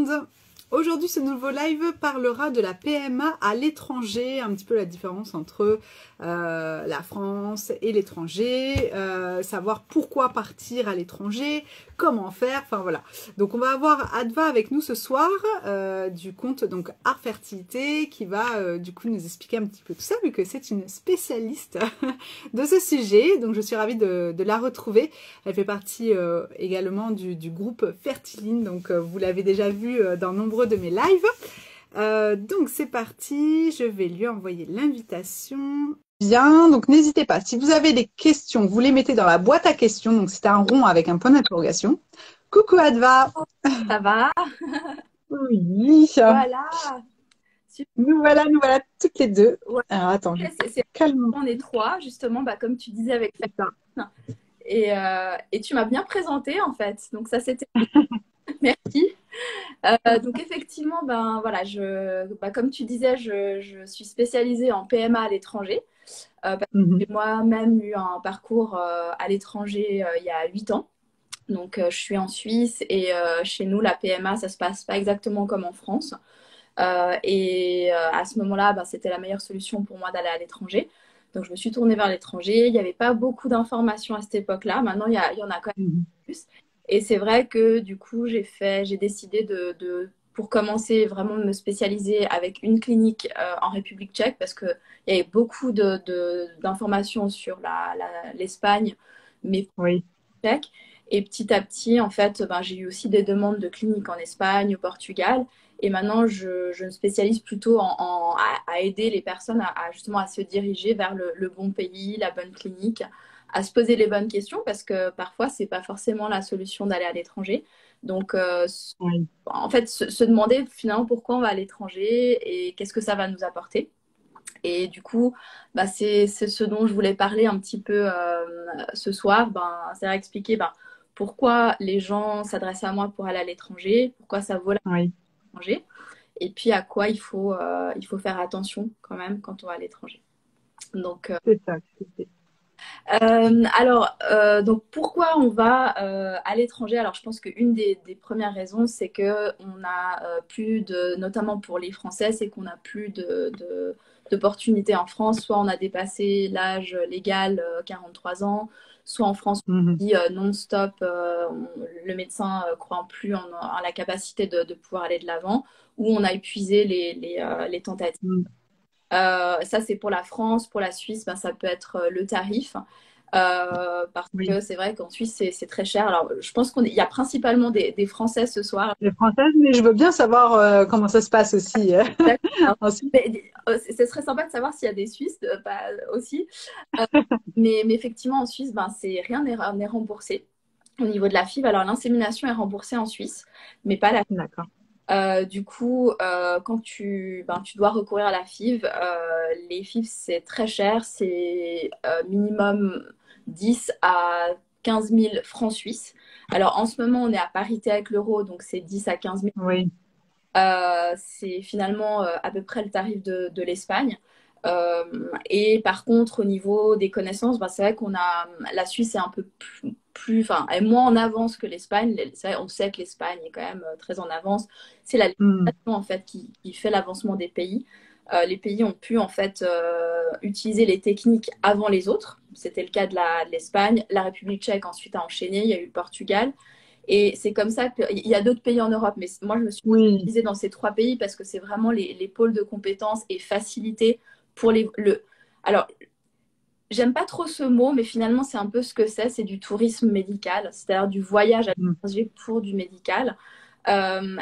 monde! Aujourd'hui, ce nouveau live parlera de la PMA à l'étranger, un petit peu la différence entre la France et l'étranger, savoir pourquoi partir à l'étranger, comment faire, enfin voilà. Donc on va avoir Adva avec nous ce soir du compte donc Art Fertilité qui va du coup nous expliquer un petit peu tout ça vu que c'est une spécialiste de ce sujet. Donc je suis ravie de la retrouver. Elle fait partie également du groupe Fertiline, donc vous l'avez déjà vu dans nombreux de mes lives. Donc c'est parti, je vais lui envoyer l'invitation. Bien, donc n'hésitez pas, si vous avez des questions, vous les mettez dans la boîte à questions, donc c'est un rond avec un point d'interrogation. Coucou Adva. Ça va? Oui, Voilà. Super. nous voilà toutes les deux. Ouais. Alors attends, calme. On est trois, justement, comme tu disais avec C'est ça. Fernand. Et tu m'as bien présenté, en fait. Donc ça, c'était... Merci. Donc effectivement, voilà, comme tu disais, je suis spécialisée en PMA à l'étranger. Parce que j'ai moi-même eu un parcours à l'étranger il y a 8 ans. Donc je suis en Suisse et chez nous, la PMA, ça se passe pas exactement comme en France. À ce moment-là, c'était la meilleure solution pour moi d'aller à l'étranger. Donc, je me suis tournée vers l'étranger. Il n'y avait pas beaucoup d'informations à cette époque-là. Maintenant, il y en a quand même plus. Et c'est vrai que du coup, j'ai décidé pour commencer, vraiment de me spécialiser avec une clinique en République tchèque parce qu'il y avait beaucoup d'informations sur l'Espagne, mais Oui. tchèque. Et petit à petit, en fait, j'ai eu aussi des demandes de cliniques en Espagne, au Portugal. Et maintenant, je me spécialise plutôt à aider les personnes justement à se diriger vers le bon pays, la bonne clinique, à se poser les bonnes questions parce que parfois, c'est pas forcément la solution d'aller à l'étranger. Donc, Oui. en fait, se demander finalement pourquoi on va à l'étranger et qu'est-ce que ça va nous apporter. Et du coup, c'est ce dont je voulais parler un petit peu ce soir. C'est expliquer pourquoi les gens s'adressent à moi pour aller à l'étranger, pourquoi ça vaut la peine Oui. à l'étranger, et puis à quoi il faut faire attention quand même quand on va à l'étranger. Donc, C'est ça. donc pourquoi on va à l'étranger? Alors, je pense qu'une des premières raisons, c'est que on a plus de, notamment pour les Français, c'est qu'on n'a plus d'opportunités en France. Soit on a dépassé l'âge légal, 43 ans, soit en France, on dit non-stop, le médecin ne croit plus en la capacité de pouvoir aller de l'avant, ou on a épuisé les tentatives. Ça, c'est pour la France. Pour la Suisse, ça peut être le tarif. Parce Oui. que c'est vrai qu'en Suisse, c'est très cher. Alors, je pense qu'il y a principalement des Français ce soir. Les Françaises, mais je veux bien savoir comment ça se passe aussi. Ensuite. Ce serait sympa de savoir s'il y a des Suisses aussi. Mais effectivement, en Suisse, rien n'est remboursé au niveau de la FIV. Alors, l'insémination est remboursée en Suisse, mais pas la FIV. D'accord. Du coup, quand tu dois recourir à la FIV, les FIV, c'est très cher. C'est minimum 10 à 15 000 francs suisses. Alors, en ce moment, on est à parité avec l'euro, donc c'est 10 à 15 000. Oui. C'est finalement à peu près le tarif de l'Espagne. Et par contre, au niveau des connaissances, c'est vrai la Suisse est un peu enfin, est moins en avance que l'Espagne. On sait que l'Espagne est quand même très en avance. C'est la législation en fait qui fait l'avancement des pays. Les pays ont pu en fait utiliser les techniques avant les autres. C'était le cas de l'Espagne. La République tchèque ensuite a enchaîné. Il y a eu le Portugal. Et c'est comme ça qu'il y a d'autres pays en Europe, mais moi je me suis spécialisée dans ces 3 pays parce que c'est vraiment les pôles de compétences et facilité pour Alors, j'aime pas trop ce mot, mais finalement c'est un peu ce que c'est du tourisme médical, c'est-à-dire du voyage à l'étranger pour du médical.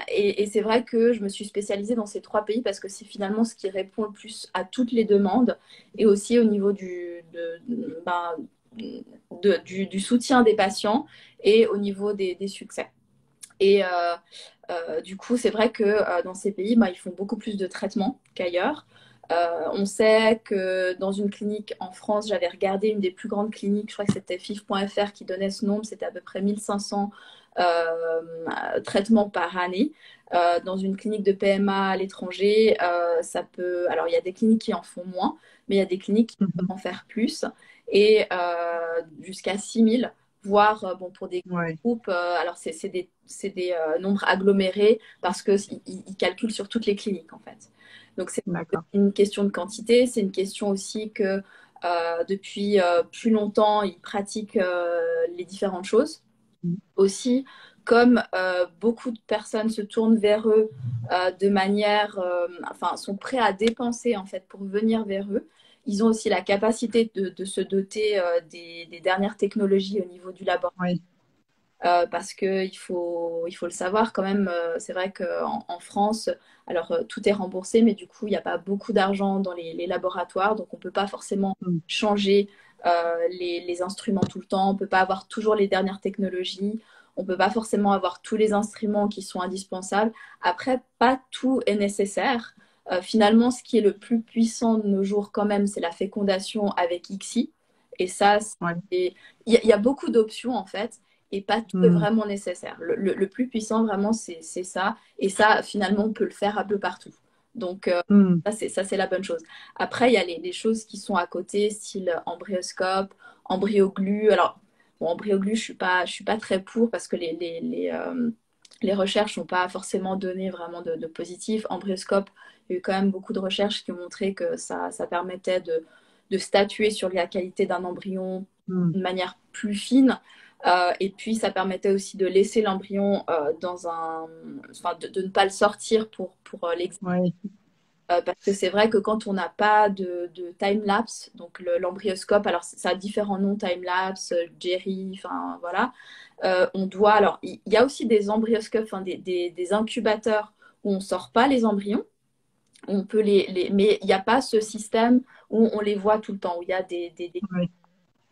Et c'est vrai que je me suis spécialisée dans ces 3 pays parce que c'est finalement ce qui répond le plus à toutes les demandes et aussi au niveau du soutien des patients et au niveau des succès. Et du coup, c'est vrai que dans ces pays, ils font beaucoup plus de traitements qu'ailleurs. On sait que dans une clinique en France, j'avais regardé une des plus grandes cliniques, je crois que c'était FIF.fr qui donnait ce nombre, c'était à peu près 1500 traitements par année. Dans une clinique de PMA à l'étranger, alors il y a des cliniques qui en font moins, mais il y a des cliniques qui peuvent en faire plus, et jusqu'à 6000, voire pour des groupes, alors c'est nombres agglomérés parce qu'ils calculent sur toutes les cliniques, en fait. Donc, c'est une question de quantité. C'est une question aussi que depuis plus longtemps, ils pratiquent les différentes choses. Aussi, comme beaucoup de personnes se tournent vers eux de manière, enfin, sont prêts à dépenser, en fait, pour venir vers eux, ils ont aussi la capacité de se doter des dernières technologies au niveau du laboratoire. Oui. Parce qu'il faut le savoir quand même, c'est vrai qu'en France, alors tout est remboursé, mais du coup, il n'y a pas beaucoup d'argent dans les laboratoires, donc on ne peut pas forcément changer les instruments tout le temps, on ne peut pas avoir toujours les dernières technologies, on ne peut pas forcément avoir tous les instruments qui sont indispensables. Après, pas tout est nécessaire. Finalement, ce qui est le plus puissant de nos jours quand même, c'est la fécondation avec ICSI. Et ça, il y a beaucoup d'options en fait et pas tout est vraiment nécessaire. Le plus puissant, vraiment, c'est ça. Et ça, finalement, on peut le faire un peu partout. Donc, ça, c'est la bonne chose. Après, il y a les choses qui sont à côté, style embryoscope, embryoglu. Alors, bon, embryoglu, je suis pas très pour parce que les recherches n'ont pas forcément donné vraiment de positif. Embryoscope, il y a eu quand même beaucoup de recherches qui ont montré que ça permettait de statuer sur la qualité d'un embryon d'une manière plus fine. Et puis, ça permettait aussi de laisser l'embryon dans un... Enfin, de ne pas le sortir pour l'examiner. Parce que c'est vrai que quand on n'a pas de time-lapse, donc l'embryoscope, alors ça a différents noms, time-lapse, Jerry, enfin voilà, on doit... Alors, il y a aussi des embryoscopes, enfin, des incubateurs où on ne sort pas les embryons. On peut mais il n'y a pas ce système où on les voit tout le temps, où il y a des...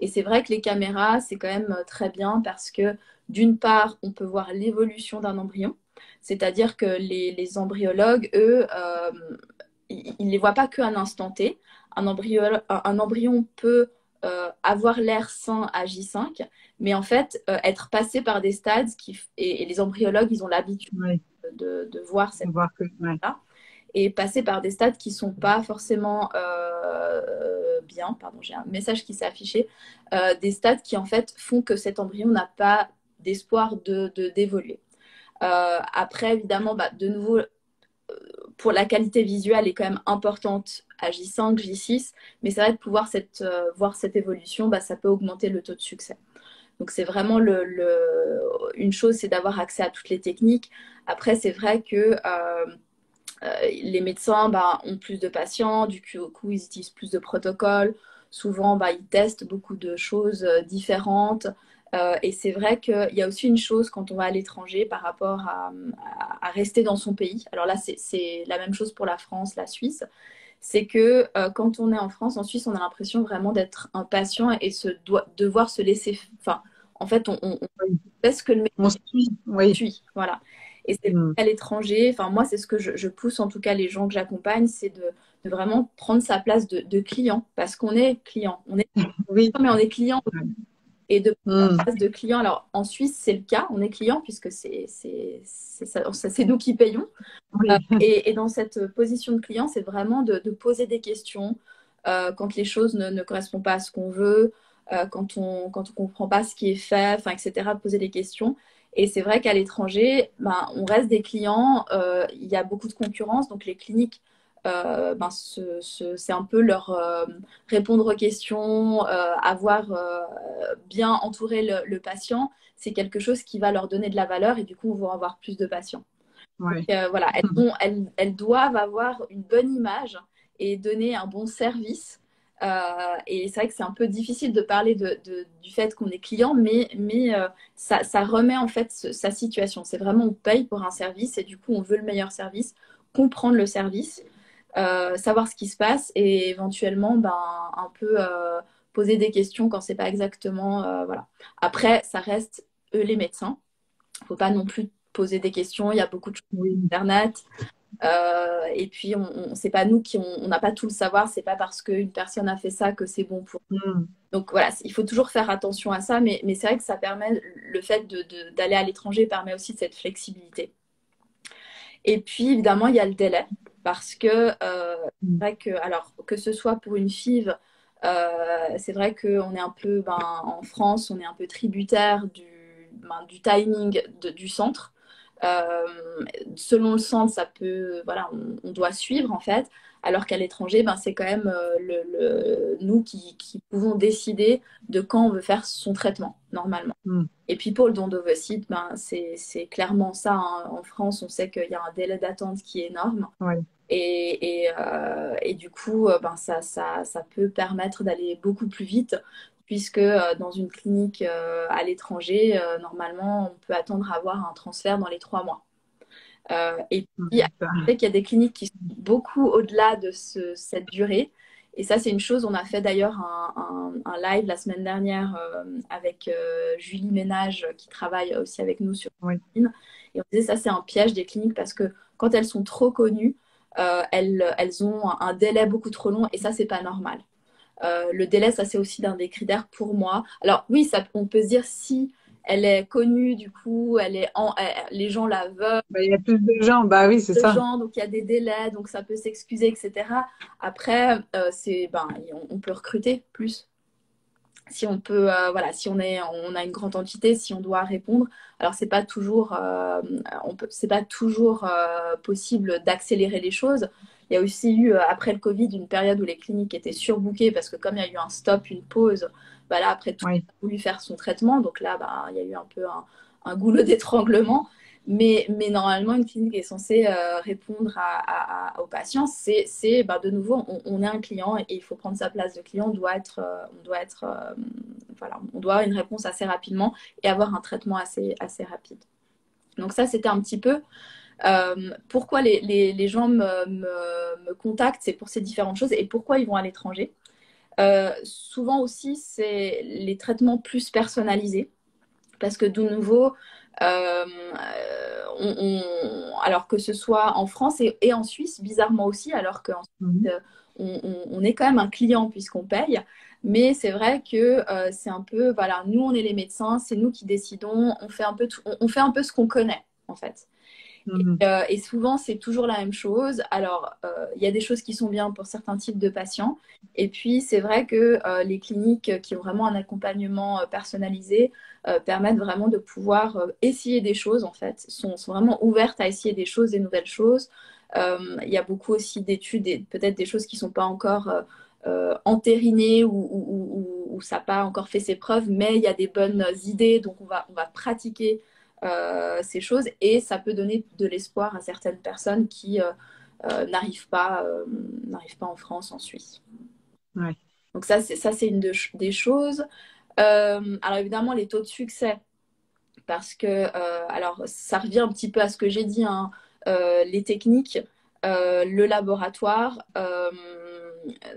Et c'est vrai que les caméras, c'est quand même très bien parce que d'une part, on peut voir l'évolution d'un embryon, c'est-à-dire que les embryologues, eux, ils ne les voient pas qu'à un instant T. Un embryon peut avoir l'air sain à J5, mais en fait, être passé par des stades et les embryologues, ils ont l'habitude de voir cette là et passer par des stades qui ne sont pas forcément bien. Pardon, j'ai un message qui s'est affiché. Des stades qui, en fait, font que cet embryon n'a pas d'espoir d'évoluer. Après, évidemment, de nouveau, pour la qualité visuelle est quand même importante à J5, J6, mais c'est vrai de pouvoir voir cette évolution, ça peut augmenter le taux de succès. Donc c'est vraiment une chose, c'est d'avoir accès à toutes les techniques. Après, c'est vrai que les médecins ont plus de patients, du coup ils utilisent plus de protocoles. Souvent, ils testent beaucoup de choses différentes. Et c'est vrai qu'il y a aussi une chose quand on va à l'étranger par rapport à rester dans son pays. Alors là, c'est la même chose pour la France, la Suisse. C'est que quand on est en France, en Suisse, on a l'impression vraiment d'être un patient et devoir se laisser... Enfin, en fait, on fait ce que le médecin suit. Voilà. Et c'est à l'étranger, enfin moi c'est ce que je pousse en tout cas les gens que j'accompagne, c'est de vraiment prendre sa place de client, parce qu'on est client, mais on est client et de prendre sa place de client. Alors en Suisse c'est le cas, on est client puisque c'est nous qui payons. Et dans cette position de client, c'est vraiment de poser des questions quand les choses ne correspondent pas à ce qu'on veut, quand on comprend pas ce qui est fait, enfin, etc., de poser des questions. Et c'est vrai qu'à l'étranger, on reste des clients, il y a beaucoup de concurrence, donc les cliniques, c'est un peu leur répondre aux questions, avoir bien entouré le patient, c'est quelque chose qui va leur donner de la valeur et du coup, on va avoir plus de patients. Donc, voilà, elles doivent avoir une bonne image et donner un bon service. Et c'est vrai que c'est un peu difficile de parler du fait qu'on est client, mais ça remet en fait sa situation. C'est vraiment on paye pour un service et du coup on veut le meilleur service, comprendre le service, savoir ce qui se passe et éventuellement un peu poser des questions quand c'est pas exactement voilà. Après, ça reste eux les médecins. Faut pas non plus poser des questions. Il y a beaucoup de choses sur Internet. Et puis, c'est pas nous on n'a pas tout le savoir. C'est pas parce qu'une personne a fait ça que c'est bon pour nous. Donc voilà, il faut toujours faire attention à ça. Mais c'est vrai que ça permet, le fait d'aller à l'étranger permet aussi de cette flexibilité. Et puis, évidemment, il y a le délai. Parce que, c'est vrai que, alors, que ce soit pour une FIV, c'est vrai qu'on est un peu, en France, on est un peu tributaire du timing du centre. Euh, Selon le centre, ça peut, voilà, on doit suivre en fait, alors qu'à l'étranger, c'est quand même nous qui pouvons décider de quand on veut faire son traitement normalement. Mm. Et puis pour le don d'ovocytes, c'est clairement ça, hein. En France, on sait qu'il y a un délai d'attente qui est énorme. Ouais. Et du coup, ça peut permettre d'aller beaucoup plus vite, puisque dans une clinique à l'étranger, normalement, on peut attendre à avoir un transfert dans les 3 mois. Et puis, Ouais, ça. je sais qu'il y a des cliniques qui sont beaucoup au-delà de cette durée. Et ça, c'est une chose. On a fait d'ailleurs un live la semaine dernière avec Julie Ménage, qui travaille aussi avec nous sur Ouais. LinkedIn. Et on disait ça, c'est un piège des cliniques parce que quand elles sont trop connues, elles ont un délai beaucoup trop long et ça, c'est pas normal. Le délai, ça, c'est aussi d'un des critères pour moi. Alors oui, ça, on peut se dire si elle est connue, du coup, les gens la veulent, Il y a plus de gens, bah oui, c'est de ça. gens, donc il y a des délais, donc ça peut s'excuser, etc. Après, on peut recruter plus. Si on peut, voilà, si on a une grande entité, si on doit répondre, alors c'est pas toujours possible d'accélérer les choses. Il y a aussi eu, après le Covid, une période où les cliniques étaient surbookées parce que comme il y a eu un stop, une pause, là, après tout, Oui. on a voulu faire son traitement. Donc là, il y a eu un peu un goulot d'étranglement. Mais normalement, une clinique est censée répondre aux patients. De nouveau, on est un client et il faut prendre sa place de client. On doit avoir une réponse assez rapidement et avoir un traitement assez rapide. Donc ça, c'était un petit peu pourquoi les gens me contactent, c'est pour ces différentes choses et pourquoi ils vont à l'étranger. Souvent aussi, c'est les traitements plus personnalisés parce que de nouveau, euh, alors que ce soit en France et en Suisse, bizarrement aussi, alors qu'en Mhm. Suisse, on est quand même un client puisqu'on paye. Mais c'est vrai que c'est un peu, voilà, nous on est les médecins, c'est nous qui décidons, on fait un peu on fait un peu ce qu'on connaît en fait. Mhm. Et souvent, c'est toujours la même chose. Alors, il y a des choses qui sont bien pour certains types de patients. Et puis, c'est vrai que les cliniques qui ont vraiment un accompagnement personnalisé permettent vraiment de pouvoir essayer des choses, en fait, sont vraiment ouvertes à essayer des choses, des nouvelles choses. Il y a beaucoup aussi d'études et peut-être des choses qui ne sont pas encore entérinées ou ça n'a pas encore fait ses preuves, mais il y a des bonnes idées, donc on va pratiquer ces choses et ça peut donner de l'espoir à certaines personnes qui n'arrivent pas en France, en Suisse. Ouais. Donc ça, c'est des choses. Alors évidemment, les taux de succès, parce que alors ça revient un petit peu à ce que j'ai dit, hein, les techniques, le laboratoire,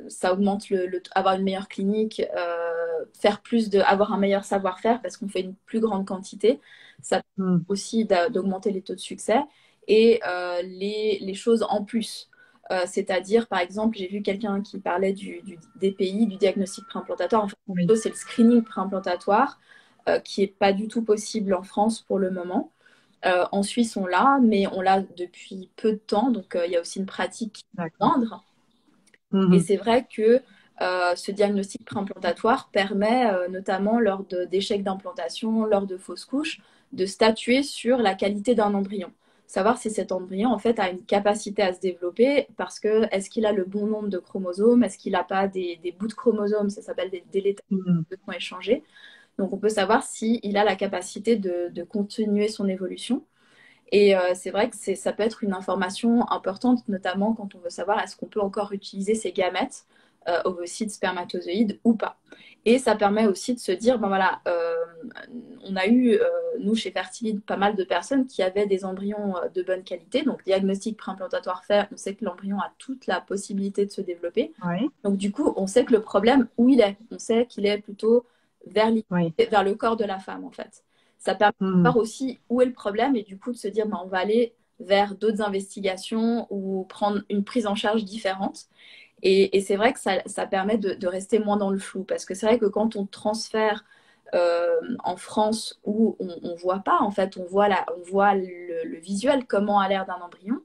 ça augmente avoir une meilleure clinique, avoir un meilleur savoir-faire parce qu'on fait une plus grande quantité. Ça permet Mhm. aussi d'augmenter les taux de succès et les choses en plus. C'est-à-dire, par exemple, j'ai vu quelqu'un qui parlait du DPI, du diagnostic préimplantatoire. En fait, Oui. plutôt, c'est le screening préimplantatoire qui n'est pas du tout possible en France pour le moment. En Suisse, on l'a, mais on l'a depuis peu de temps, donc il y a aussi une pratique qui est D'accord. moindre. Et Mhm. c'est vrai que ce diagnostic préimplantatoire permet, notamment d'échecs d'implantation, lors de fausses couches, de statuer sur la qualité d'un embryon. Savoir si cet embryon, en fait, a une capacité à se développer, parce que est-ce qu'il a le bon nombre de chromosomes, est-ce qu'il n'a pas des bouts de chromosomes, ça s'appelle des délétères Mhm. qui sont échangés. Donc, on peut savoir s'il a la capacité de continuer son évolution. Et c'est vrai que ça peut être une information importante, notamment quand on veut savoir est-ce qu'on peut encore utiliser ces gamètes, ovocytes, spermatozoïdes ou pas. Et ça permet aussi de se dire, ben voilà, on a eu, nous, chez Fertilide, pas mal de personnes qui avaient des embryons de bonne qualité. Donc, diagnostic préimplantatoire fait, on sait que l'embryon a toute la possibilité de se développer. Ouais. Donc, du coup, on sait que le problème, où il est. On sait qu'il est plutôt Oui. vers le corps de la femme, en fait. Ça permet de Mhm. voir aussi où est le problème et du coup de se dire, ben, on va aller vers d'autres investigations ou prendre une prise en charge différente. Et c'est vrai que ça permet de rester moins dans le flou parce que c'est vrai que quand on transfère en France où on voit pas, en fait, on voit le visuel, comment a l'air d'un embryon.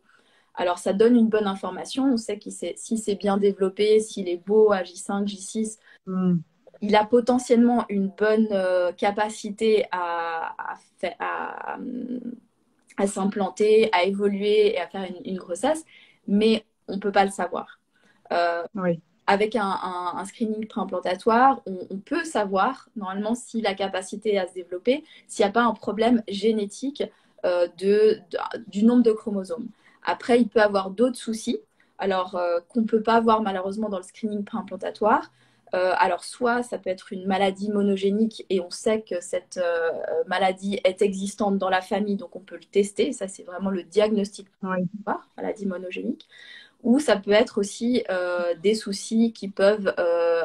Alors, ça donne une bonne information. On sait si c'est bien développé, s'il est beau à J5, J6, Mhm. il a potentiellement une bonne capacité à s'implanter, à évoluer et à faire une grossesse, mais on ne peut pas le savoir. Euh, Oui. Avec un screening préimplantatoire, on peut savoir normalement s'il a capacité à se développer, s'il n'y a pas un problème génétique du nombre de chromosomes. Après, il peut avoir d'autres soucis, alors qu'on ne peut pas voir malheureusement dans le screening préimplantatoire. Alors, soit ça peut être une maladie monogénique et on sait que cette maladie est existante dans la famille, donc on peut le tester. Ça, c'est vraiment le diagnostic Oui. préimplantatoire, maladie monogénique. Ou ça peut être aussi des soucis qui peuvent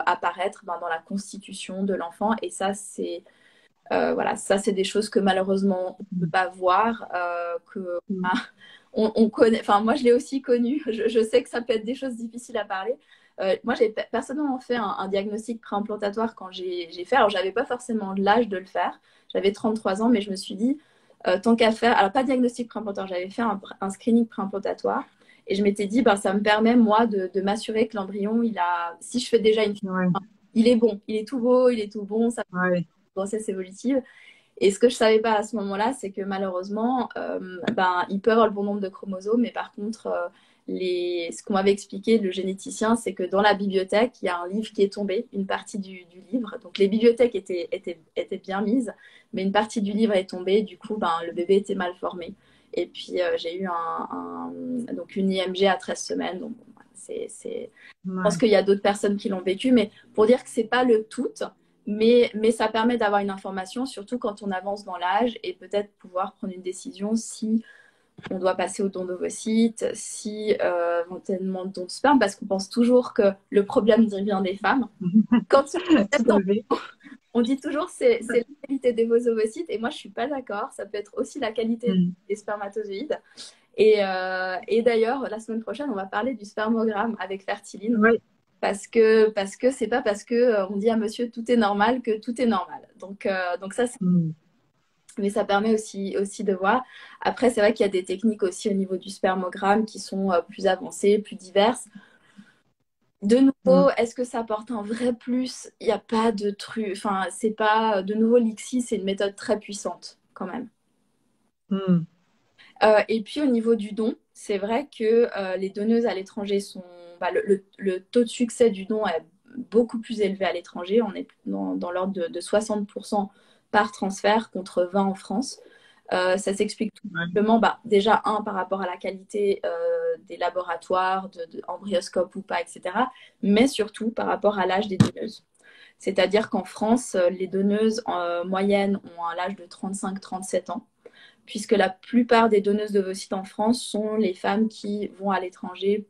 apparaître dans la constitution de l'enfant. Et ça, c'est voilà, ça, c'est des choses que malheureusement, on ne peut pas voir, que on connaît. Enfin, moi, je l'ai aussi connu. Je sais que ça peut être des choses difficiles à parler. Moi, j'ai personnellement fait un diagnostic préimplantatoire quand j'ai fait. Alors, j'avais pas forcément l'âge de le faire. J'avais 33 ans, mais je me suis dit, tant qu'à faire. Alors, pas diagnostic préimplantatoire, j'avais fait un screening préimplantatoire. Et je m'étais dit, ben, ça me permet, moi, de m'assurer que l'embryon, si je fais déjà Ouais. il est bon, il est tout beau, il est tout bon, ça Ouais. grossesse évolutive. Et ce que je savais pas à ce moment-là, c'est que malheureusement, ben, il peut avoir le bon nombre de chromosomes, mais par contre, ce qu'on m'avait expliqué, le généticien, c'est que dans la bibliothèque, il y a un livre qui est tombé, une partie du livre. Donc les bibliothèques étaient bien mises, mais une partie du livre est tombée. Du coup, ben, le bébé était mal formé. Et puis, j'ai eu donc une IMG à 13 semaines. Donc, bon, je pense Ouais. qu'il y a d'autres personnes qui l'ont vécu, mais pour dire que c'est pas le tout, mais ça permet d'avoir une information, surtout quand on avance dans l'âge et peut-être pouvoir prendre une décision si on doit passer au don d'ovocytes, si éventuellement don de sperme, parce qu'on pense toujours que le problème vient des femmes. Quand Tout à fait. on dit toujours c'est la qualité de vos ovocytes, et moi je suis pas d'accord. Ça peut être aussi la qualité Mm. des spermatozoïdes. Et d'ailleurs, la semaine prochaine, on va parler du spermogramme avec Fertiline. Oui. Parce que c'est pas parce que on dit à monsieur tout est normal que tout est normal. Donc ça, Mm. mais ça permet aussi de voir. Après, c'est vrai qu'il y a des techniques aussi au niveau du spermogramme qui sont plus avancées, plus diverses. De Mm. nouveau, est-ce que ça apporte un vrai plus? Il n'y a pas de truc. Enfin, c'est pas. De nouveau, l'ICSI, c'est une méthode très puissante quand même. Mm. Et puis au niveau du don, c'est vrai que les donneuses à l'étranger sont. Bah, le taux de succès du don est beaucoup plus élevé à l'étranger. On est dans l'ordre de 60% par transfert contre 20 en France. Ça s'explique tout Ouais. simplement, bah, déjà, par rapport à la qualité des laboratoires, embryoscope ou pas, etc. Mais surtout par rapport à l'âge des donneuses. C'est-à-dire qu'en France, les donneuses en moyenne ont un âge de 35-37 ans, puisque la plupart des donneuses d'ovocytes en France sont les femmes qui vont à l'étranger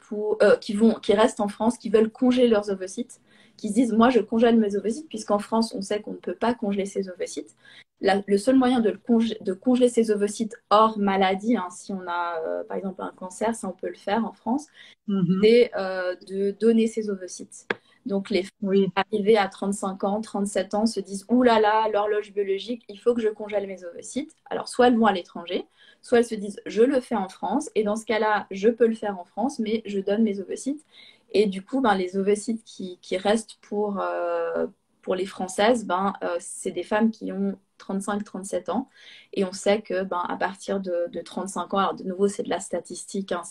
qui restent en France, qui veulent congeler leurs ovocytes, qui se disent moi je congèle mes ovocytes, puisqu'en France on sait qu'on ne peut pas congeler ses ovocytes. Le seul moyen de congeler ses ovocytes hors maladie, hein, si on a par exemple un cancer, ça on peut le faire en France, Mhm. c'est de donner ses ovocytes. Donc les femmes Oui. arrivées à 35 ans, 37 ans se disent ouh là là, l'horloge biologique, il faut que je congèle mes ovocytes. Alors soit elles vont à l'étranger, soit elles se disent je le fais en France, et dans ce cas-là, je peux le faire en France, mais je donne mes ovocytes. Et du coup, ben, les ovocytes qui restent pour les Françaises, c'est des femmes qui ont 35-37 ans. Et on sait que ben, à partir de 35 ans, alors de nouveau, c'est de la statistique, hein,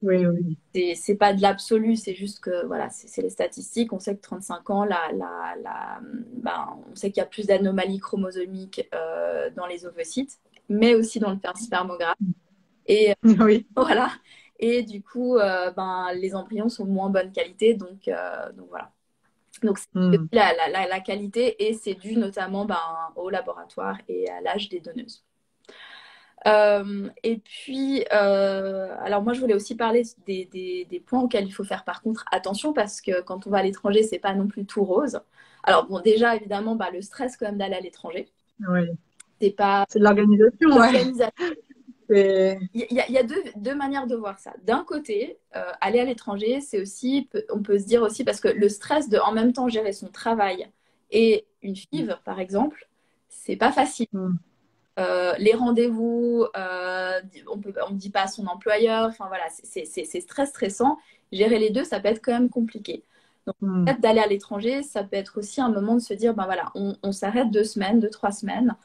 Oui, oui. c'est pas de l'absolu, c'est juste que voilà, c'est les statistiques. On sait que 35 ans, on sait qu'il y a plus d'anomalies chromosomiques dans les ovocytes, mais aussi dans le spermogramme. Et Oui. voilà. Et du coup, les embryons sont de moins bonne qualité, donc voilà. Donc c'est aussi Mm. la qualité, et c'est dû notamment au laboratoire et à l'âge des donneuses. Et puis, alors moi, je voulais aussi parler des points auxquels il faut faire par contre attention, parce que quand on va à l'étranger, c'est pas non plus tout rose. Alors bon, déjà, évidemment, le stress quand même d'aller à l'étranger, Oui. c'est pas C'est de l'organisation, ouais. l'organisation. C'est... Il y a deux manières de voir ça. D'un côté, aller à l'étranger, c'est aussi, on peut se dire aussi, parce que le stress de en même temps gérer son travail et une FIV, par exemple, c'est pas facile. Mm. Les rendez-vous, on ne dit pas à son employeur. Enfin voilà, c'est très stressant. Gérer les deux, ça peut être quand même compliqué. Mm. Peut-être d'aller à l'étranger, ça peut être aussi un moment de se dire, ben voilà, on s'arrête 2 semaines, 2, 3 semaines.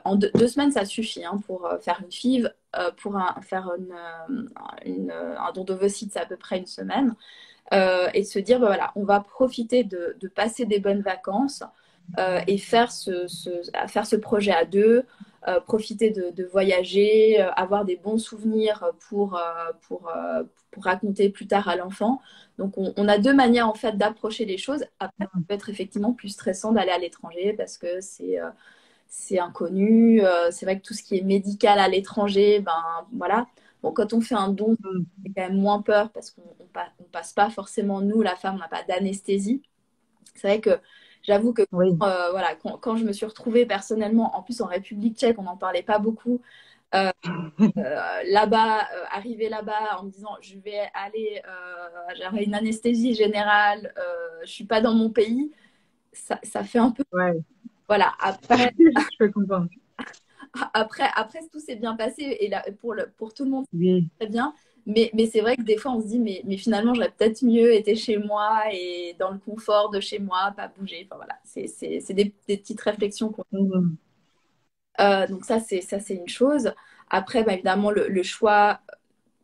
En 2 semaines, ça suffit hein, pour faire une FIV, pour faire un don d'ovocytes, c'est à peu près une semaine. Et de se dire, ben voilà, on va profiter de passer des bonnes vacances et faire ce projet à deux, profiter de voyager, avoir des bons souvenirs pour raconter plus tard à l'enfant. Donc, on a deux manières en fait d'approcher les choses. Après, ça peut être effectivement plus stressant d'aller à l'étranger parce que c'est inconnu. C'est vrai que tout ce qui est médical à l'étranger, ben voilà. Bon, quand on fait un don, Mm. c'est quand même moins peur parce qu'on passe pas forcément, nous, la femme, on n'a pas d'anesthésie. C'est vrai que j'avoue que Oui. voilà, quand je me suis retrouvée personnellement, en plus en République tchèque, on n'en parlait pas beaucoup, euh, là-bas, arriver là-bas en me disant je vais aller, j'aurai une anesthésie générale, je suis pas dans mon pays, ça fait un peu. Ouais. Voilà, Je peux comprendre. après tout s'est bien passé et là, pour tout le monde, Oui. c'est très bien. Mais c'est vrai que des fois, on se dit, mais finalement, j'aurais peut-être mieux été chez moi et dans le confort de chez moi, pas bouger. Enfin voilà, c'est des petites réflexions qu'on. Mm. Donc ça, c'est une chose. Après, bah, évidemment, le choix,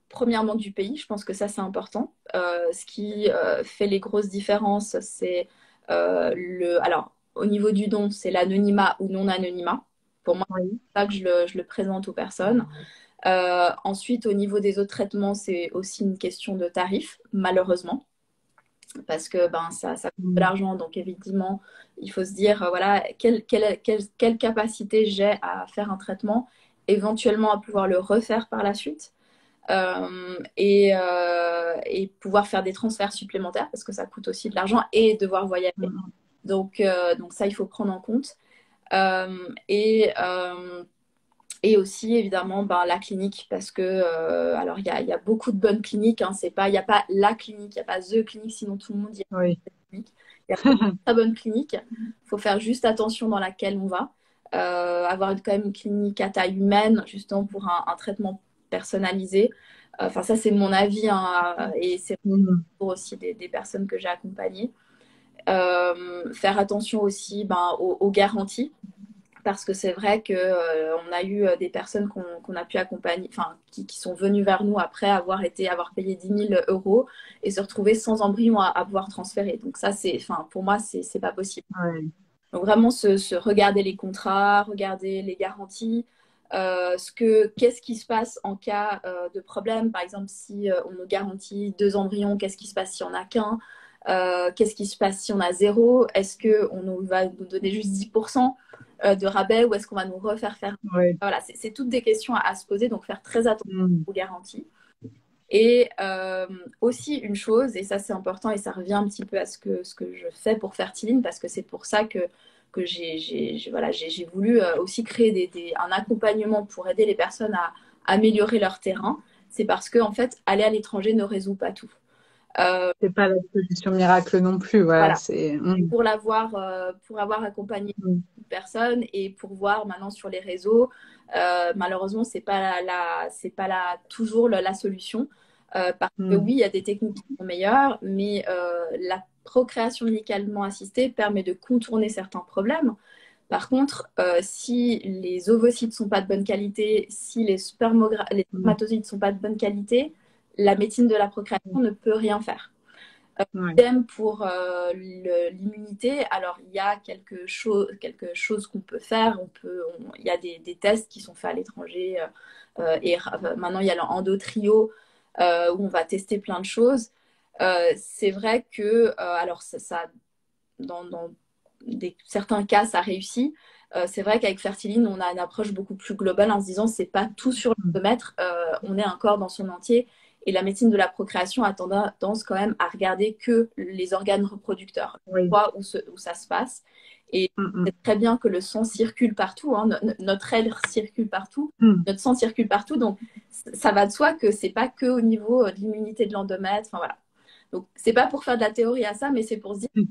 premièrement, du pays, je pense que ça, c'est important. Ce qui fait les grosses différences, c'est alors, au niveau du don, c'est l'anonymat ou non-anonymat. Pour moi, Oui. c'est ça que je le présente aux personnes. Ensuite, au niveau des autres traitements, c'est aussi une question de tarif, malheureusement, parce que ben, ça coûte de Mm. l'argent. Donc, évidemment, il faut se dire, voilà, quelle capacité j'ai à faire un traitement, éventuellement à pouvoir le refaire par la suite. Et pouvoir faire des transferts supplémentaires parce que ça coûte aussi de l'argent et devoir voyager. Mm. Donc ça, il faut prendre en compte. Et aussi, évidemment, ben, la clinique, parce que, alors, il y a beaucoup de bonnes cliniques, hein, il n'y a pas la clinique, il n'y a pas the clinique, sinon tout le monde y a Oui. une clinique. Il y a plein de très bonnes cliniques. Il faut faire juste attention dans laquelle on va. Avoir quand même une clinique à taille humaine, justement, pour un traitement personnalisé. Enfin, ça, c'est mon avis, hein, et c'est Mm. pour aussi des personnes que j'ai accompagnées. Faire attention aussi ben, aux garanties parce que c'est vrai que on a eu des personnes qu'on a pu accompagner, enfin, qui sont venues vers nous après avoir payé 10 000 € et se retrouver sans embryon à pouvoir transférer. Donc ça, enfin, pour moi, c'est pas possible. Ouais. Donc vraiment, regarder les contrats, regarder les garanties, qu'est-ce qui se passe en cas de problème. Par exemple, si on nous garantit 2 embryons, qu'est-ce qui se passe si on n'a qu'un? Qu'est-ce qui se passe si on a zéro? Est-ce qu'on va nous donner juste 10% de rabais ou est-ce qu'on va nous refaire faire? Ouais. Voilà, c'est toutes des questions à se poser, donc faire très attention Mm. aux garanties. Et aussi une chose, et ça c'est important et ça revient un petit peu à ce que je fais pour Fertiline, parce que c'est pour ça que voilà, j'ai voulu aussi créer un accompagnement pour aider les personnes à améliorer leur terrain. C'est parce que en fait, aller à l'étranger ne résout pas tout. C'est pas la solution miracle non plus. Voilà. Voilà. C'est. Et Mm. pour avoir accompagné Mm. une personne et pour voir maintenant sur les réseaux, malheureusement, c'est pas toujours la solution. Parce que Mm. oui, il y a des techniques qui sont meilleures, mais la procréation médicalement assistée permet de contourner certains problèmes. Par contre, si les ovocytes ne sont pas de bonne qualité, si les Mm. spermatozoïdes ne sont pas de bonne qualité, la médecine de la procréation ne peut rien faire. Ouais. Idem pour l'immunité. Alors, il y a quelque chose qu'on peut faire. Il y a des tests qui sont faits à l'étranger. Et maintenant, il y a l'endotrio où on va tester plein de choses. C'est vrai que, alors, dans certains cas, ça réussit. C'est vrai qu'avec Fertiline, on a une approche beaucoup plus globale en se disant c'est pas tout sur Mm. l'endomètre, on est un corps dans son entier. Et la médecine de la procréation a tendance quand même à regarder que les organes reproducteurs, Oui. où ça se passe. Et Mm. c'est très bien que le sang circule partout, hein, notre air circule partout, Mm. notre sang circule partout. Donc ça va de soi que c'est pas que au niveau de l'immunité de l'endomètre. Enfin voilà. Donc c'est pas pour faire de la théorie à ça, mais c'est pour se dire Mm.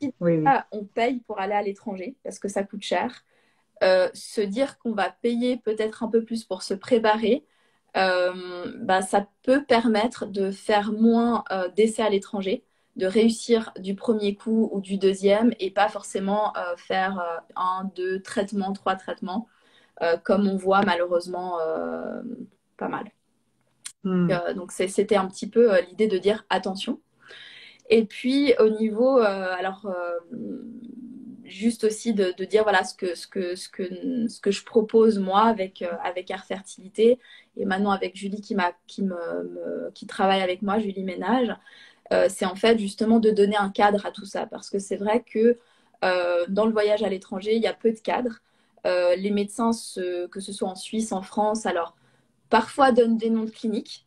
si Oui, oui. déjà, on paye pour aller à l'étranger parce que ça coûte cher, se dire qu'on va payer peut-être un peu plus pour se préparer, bah, ça peut permettre de faire moins d'essais à l'étranger de réussir du premier coup ou du deuxième et pas forcément faire un, deux traitements, trois traitements, comme on voit malheureusement pas mal. Donc c'était un petit peu l'idée de dire attention. Et puis au niveau, juste aussi de dire voilà ce que je propose moi avec Air Fertilité et maintenant avec Julie qui travaille avec moi, Julie Ménage, c'est en fait justement de donner un cadre à tout ça parce que c'est vrai que dans le voyage à l'étranger, il y a peu de cadres. Les médecins, que ce soit en Suisse, en France, alors parfois donnent des noms de cliniques.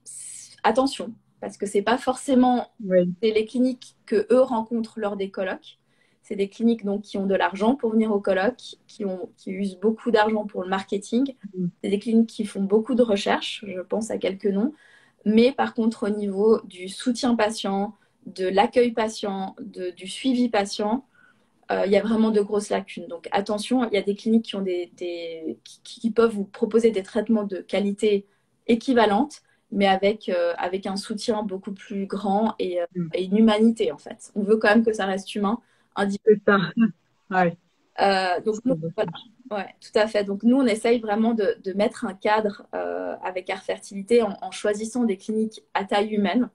Attention, parce que c'est pas forcément Oui. c'est les cliniques que eux rencontrent lors des colloques. C'est des cliniques donc qui ont de l'argent pour venir au colloque, qui usent beaucoup d'argent pour le marketing. C'est des cliniques qui font beaucoup de recherches, je pense à quelques noms. Mais par contre, au niveau du soutien patient, de l'accueil patient, du suivi patient, il y a vraiment de grosses lacunes. Donc attention, il y a des cliniques qui ont qui peuvent vous proposer des traitements de qualité équivalente, mais avec un soutien beaucoup plus grand et une humanité en fait. On veut quand même que ça reste humain. C'est ça. Ouais. Donc nous, voilà. Ouais, tout à fait. Donc nous, on essaye vraiment de mettre un cadre avec Air Fertilité en choisissant des cliniques à taille humaine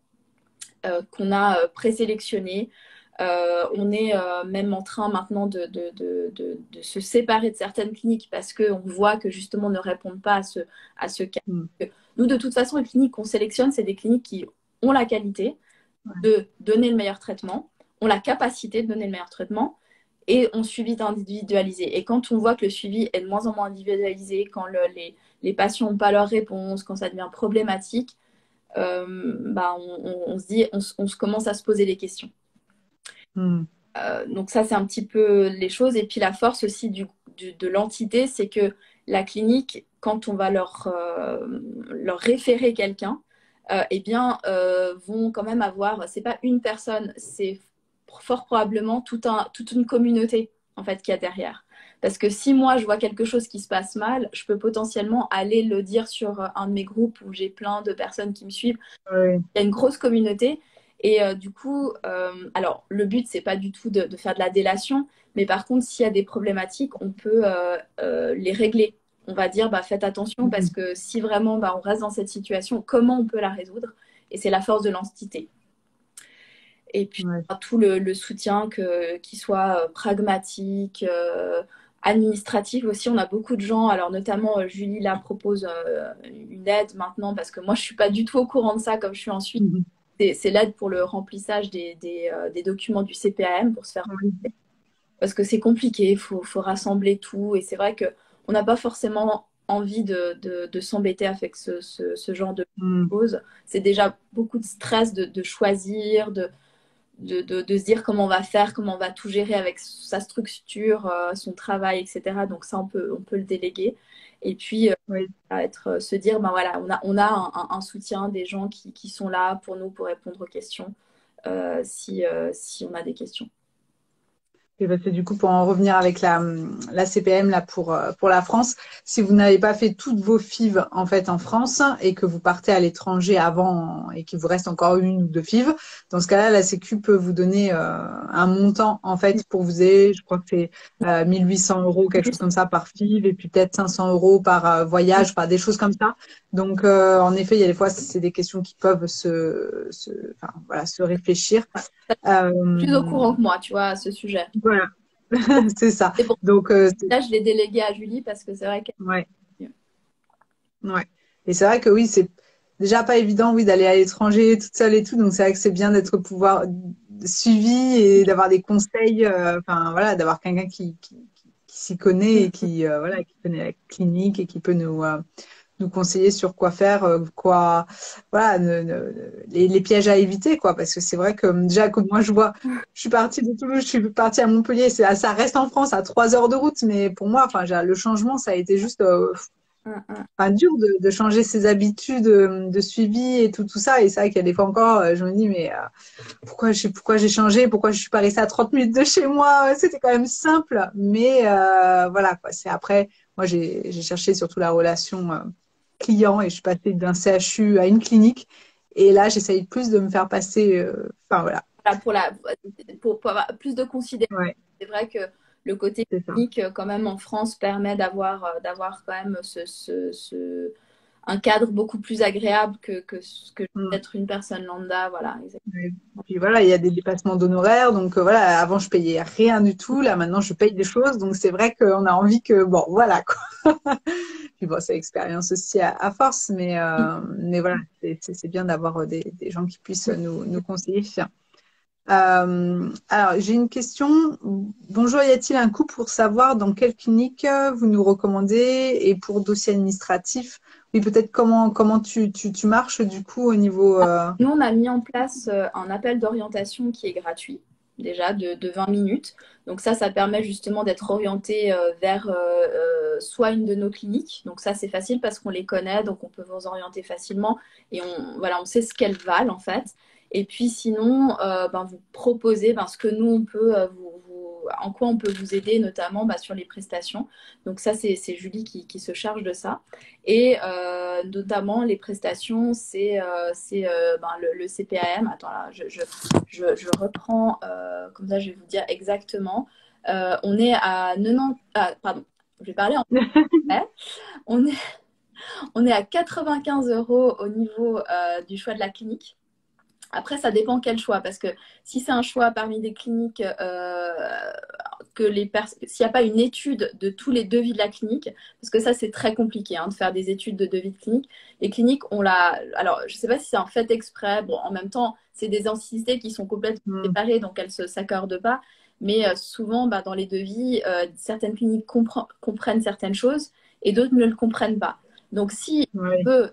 qu'on a présélectionnées. On est même en train maintenant de se séparer de certaines cliniques parce qu'on voit que justement ne répondent pas à ce cas. Nous, de toute façon, les cliniques qu'on sélectionne, c'est des cliniques qui ont la qualité de donner le meilleur traitement, ont la capacité de donner le meilleur traitement et ont suivi individualisé. Et quand on voit que le suivi est de moins en moins individualisé, quand les patients n'ont pas leur réponse, quand ça devient problématique, on se dit, on se commence à se poser des questions. Donc ça, c'est un petit peu les choses. Et puis la force aussi de l'entité, c'est que la clinique, quand on va leur référer quelqu'un, vont quand même avoir, c'est pas une personne, c'est fort probablement toute une communauté en fait qu'il y a derrière. Parce que si moi je vois quelque chose qui se passe mal, je peux potentiellement aller le dire sur un de mes groupes où j'ai plein de personnes qui me suivent. Oui. Il y a une grosse communauté. Et du coup, alors le but, c'est pas du tout de faire de la délation, mais par contre, s'il y a des problématiques, on peut les régler. On va dire, faites attention parce que si vraiment on reste dans cette situation, comment on peut la résoudre? Et c'est la force de l'entité. Et puis, tout le soutien qui soit pragmatique, administratif aussi. On a beaucoup de gens, alors notamment Julie là propose une aide maintenant parce que moi, je suis pas du tout au courant de ça comme je suis en Suisse. C'est l'aide pour le remplissage des documents du CPAM pour se faire parce que c'est compliqué, il faut rassembler tout et c'est vrai qu'on n'a pas forcément envie de s'embêter avec ce genre de choses. C'est déjà beaucoup de stress de choisir, de se dire comment on va faire, comment on va tout gérer avec sa structure, son travail, etc. Donc ça, on peut le déléguer. Et puis, se dire, voilà, on a un soutien des gens qui sont là pour nous, pour répondre aux questions, si on a des questions. Et c'est du coup pour en revenir avec la CPM là pour la France, si vous n'avez pas fait toutes vos FIV en fait en France et que vous partez à l'étranger avant et qu'il vous reste encore une ou deux FIV, dans ce cas-là la Sécu peut vous donner un montant en fait pour vous aider, je crois que c'est 1800 € quelque chose comme ça par FIV et puis peut-être 500 € par voyage, des choses comme ça. Donc en effet il y a des fois c'est des questions qui peuvent se réfléchir. Plus au courant que moi, tu vois, à ce sujet. Voilà, c'est ça. C'est pour Donc là, je l'ai délégué à Julie parce que c'est vrai que. Ouais. Et c'est vrai que oui, c'est déjà pas évident, oui, d'aller à l'étranger toute seule et tout. Donc c'est vrai que c'est bien d'être pouvoir suivi et d'avoir des conseils. D'avoir quelqu'un qui s'y connaît et qui connaît la clinique et qui peut nous conseiller sur quoi faire, les pièges à éviter, quoi. Parce que c'est vrai que déjà, comme moi, je suis partie de Toulouse, je suis partie à Montpellier, ça reste en France à 3 heures de route, mais pour moi, le changement, ça a été juste dur de changer ses habitudes de suivi et tout ça. Et c'est vrai qu'il y a des fois encore, je me dis, mais pourquoi j'ai changé, pourquoi je suis pas restée à 30 minutes de chez moi, c'était quand même simple. Mais voilà, quoi. C'est après, moi, j'ai cherché surtout la relation client et je suis passée d'un CHU à une clinique. Et là, j'essaye plus de me faire passer, voilà, pour avoir plus de considération. Ouais, C'est vrai que le côté c'est ça. clinique, quand même, en France, permet d'avoir quand même un cadre beaucoup plus agréable que Mm. d'être une personne lambda. Voilà, Ouais. Puis voilà, il y a des dépassements d'honoraires. Donc voilà, avant je payais rien du tout. Là maintenant je paye des choses. Donc c'est vrai qu'on a envie que bon voilà quoi. Puis bon, c'est l'expérience aussi à force, mais voilà, c'est bien d'avoir des gens qui puissent nous conseiller. Alors, j'ai une question. Bonjour, y a-t-il un coût pour savoir dans quelle clinique vous nous recommandez et pour dossier administratif? Oui, peut-être comment tu marches du coup au niveau. Nous, on a mis en place un appel d'orientation qui est gratuit, déjà de 20 minutes. Donc ça permet justement d'être orienté vers soit une de nos cliniques. Donc ça, c'est facile parce qu'on les connaît, donc on peut vous orienter facilement et voilà, on sait ce qu'elles valent en fait. Et puis sinon, vous proposez ce que nous, on peut en quoi on peut vous aider, notamment sur les prestations. Donc ça, c'est Julie qui se charge de ça. Et notamment, les prestations, le CPAM. Attends, là, je reprends, comme ça, je vais vous dire exactement. On est à 90... Ah, pardon, je vais parler en français. On est, on est à 95 euros au niveau du choix de la clinique. Après, ça dépend quel choix, parce que si c'est un choix parmi des cliniques, s'il n'y a pas une étude de tous les devis de la clinique, parce que ça, c'est très compliqué de faire des études de devis de clinique. Les cliniques, alors, je ne sais pas si c'est en fait exprès. Bon, en même temps, c'est des entités qui sont complètement Hmm, séparées, donc elles ne s'accordent pas. Mais souvent, dans les devis, certaines cliniques comprennent certaines choses et d'autres ne le comprennent pas. Donc, si ouais, peut,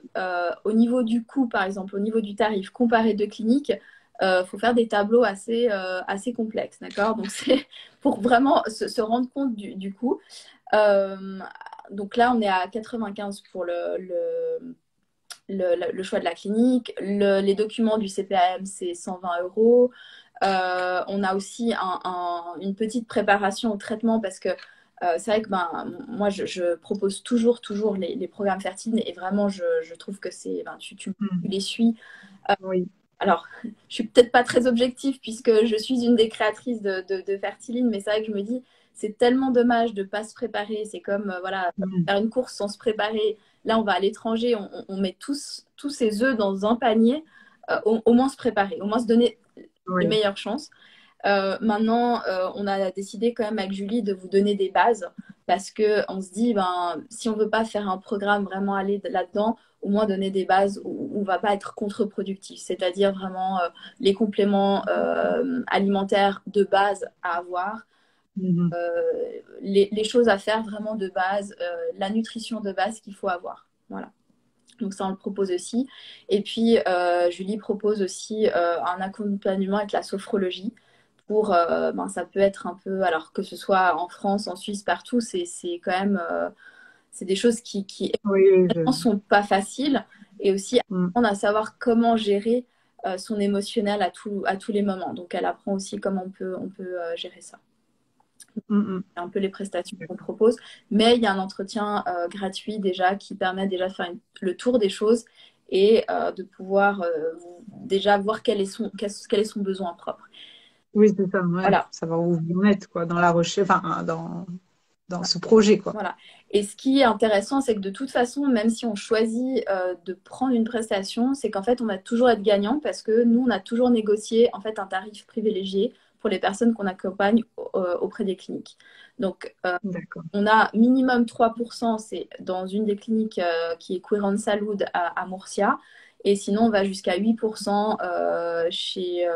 au niveau du coût, par exemple, au niveau du tarif, comparer deux cliniques, faut faire des tableaux assez complexes, d'accord? Donc, c'est pour vraiment se rendre compte du coût. Euh, donc là, on est à 95 pour le choix de la clinique. Les documents du CPAM, c'est 120 euros. On a aussi une petite préparation au traitement parce que c'est vrai que moi, je propose toujours les programmes fertiles et vraiment, je trouve que tu hmm, les suis. oui, Alors, je suis peut-être pas très objective puisque je suis une des créatrices de Fertiline, mais c'est vrai que je me dis, c'est tellement dommage de ne pas se préparer. C'est comme voilà, hmm, faire une course sans se préparer. Là, on va à l'étranger, on met tous ses œufs dans un panier, au moins se préparer, au moins se donner les oui, meilleures chances. Maintenant, on a décidé quand même avec Julie de vous donner des bases parce que on se dit, si on veut pas faire un programme vraiment aller là-dedans, au moins donner des bases où on va pas être contre-productif, c'est-à-dire vraiment les compléments alimentaires de base à avoir, mhm, les choses à faire vraiment de base, la nutrition de base qu'il faut avoir. Voilà. Donc ça, on le propose aussi. Et puis, Julie propose aussi un accompagnement avec la sophrologie ça peut être un peu, alors que ce soit en France, en Suisse, partout, c'est quand même, c'est des choses qui oui, oui, évidemment, sont pas faciles et aussi hmm, apprendre à savoir comment gérer son émotionnel à tous les moments. Donc, elle apprend aussi comment on peut gérer ça. hmm, hmm. C'est un peu les prestations qu'on propose, mais il y a un entretien gratuit déjà qui permet déjà de faire le tour des choses et de pouvoir déjà voir quel est son besoin propre. Oui, c'est ça, ouais. Voilà. Savoir où vous en êtes, quoi, dans la recherche, enfin, dans ce projet, quoi. Voilà. Et ce qui est intéressant, c'est que de toute façon, même si on choisit de prendre une prestation, c'est qu'en fait, on va toujours être gagnant parce que nous, on a toujours négocié en fait un tarif privilégié pour les personnes qu'on accompagne auprès des cliniques. Donc, D'accord. on a minimum 3%, c'est dans une des cliniques qui est Quirón Salud à Murcia. Et sinon, on va jusqu'à 8% chez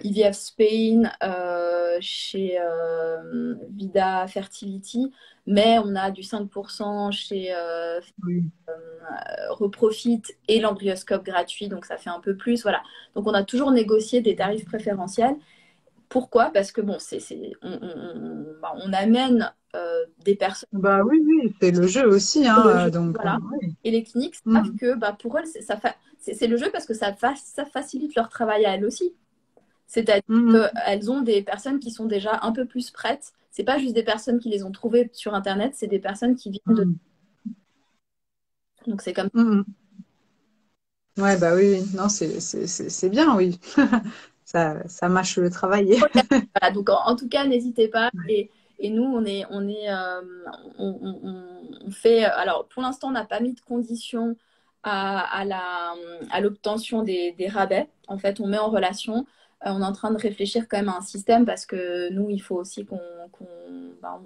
IVF Spain, chez Vida Fertility, mais on a du 5% chez Oui. Reprofit et l'embryoscope gratuit, donc ça fait un peu plus. Voilà. Donc on a toujours négocié des tarifs préférentiels. Pourquoi? Parce que bon, on amène des personnes. Bah oui, oui, c'est le jeu aussi, Pour hein, le jeu, donc, voilà. oui. Et les cliniques savent Hmm, que pour elles, c'est le jeu parce que ça facilite leur travail à elles aussi. C'est-à-dire hmm, qu'elles ont des personnes qui sont déjà un peu plus prêtes. C'est pas juste des personnes qui les ont trouvées sur Internet, c'est des personnes qui viennent de... hmm, Donc c'est comme hmm, hmm. Ouais, bah oui, oui. Non, c'est bien, oui. ça mâche le travail. Voilà, donc en tout cas, n'hésitez pas. Et nous, on fait. Alors, pour l'instant, on n'a pas mis de conditions à l'obtention des rabais. En fait, on met en relation. On est en train de réfléchir quand même à un système parce que nous, il faut aussi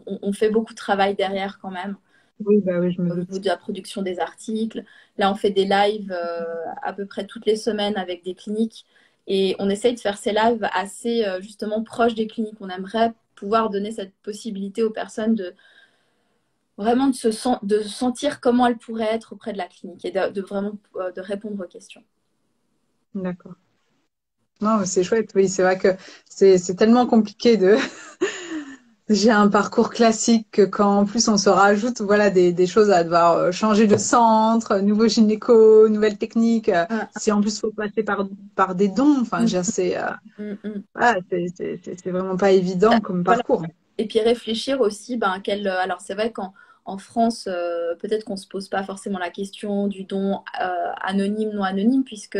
on fait beaucoup de travail derrière quand même Oui, bah oui, je me au niveau doute. de la production des articles. Là, on fait des lives à peu près toutes les semaines avec des cliniques et on essaye de faire ces lives assez justement proches des cliniques. On aimerait pouvoir donner cette possibilité aux personnes de vraiment de sentir comment elles pourraient être auprès de la clinique et de vraiment de répondre aux questions. D'accord. Non, mais c'est chouette. Oui, c'est vrai que c'est tellement compliqué de. J'ai un parcours classique que quand en plus on se rajoute voilà des choses à devoir changer de centre, nouveau gynéco, nouvelle technique. Ah, Si en plus faut passer par des dons, enfin mm, mm. voilà, c'est vraiment pas évident comme Voilà. parcours. Et puis réfléchir aussi, ben, alors c'est vrai qu'en France, peut-être qu'on ne se pose pas forcément la question du don anonyme, non anonyme, puisque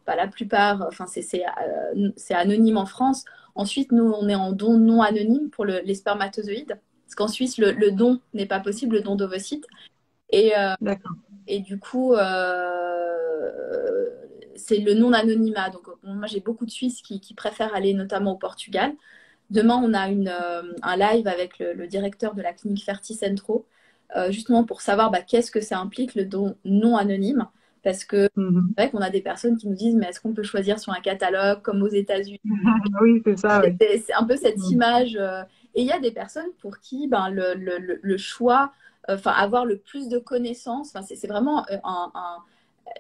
bah, la plupart, enfin c'est anonyme en France. Ensuite, nous, on est en don non anonyme pour les spermatozoïdes, parce qu'en Suisse, le don n'est pas possible, le don d'ovocytes. Et, euh, D'accord. et du coup, c'est le non anonymat. Donc bon, moi, j'ai beaucoup de Suisses qui préfèrent aller notamment au Portugal. Demain, on a un live avec le directeur de la clinique Ferti Centro, justement pour savoir bah, qu'est-ce que ça implique le don non anonyme. Parce que Mhm. c'est vrai qu'on a des personnes qui nous disent, mais est-ce qu'on peut choisir sur un catalogue comme aux États-Unis? Oui, c'est ça, oui. C'est un peu cette Mhm. image. Et il y a des personnes pour qui ben, le choix, enfin avoir le plus de connaissances, enfin, c'est vraiment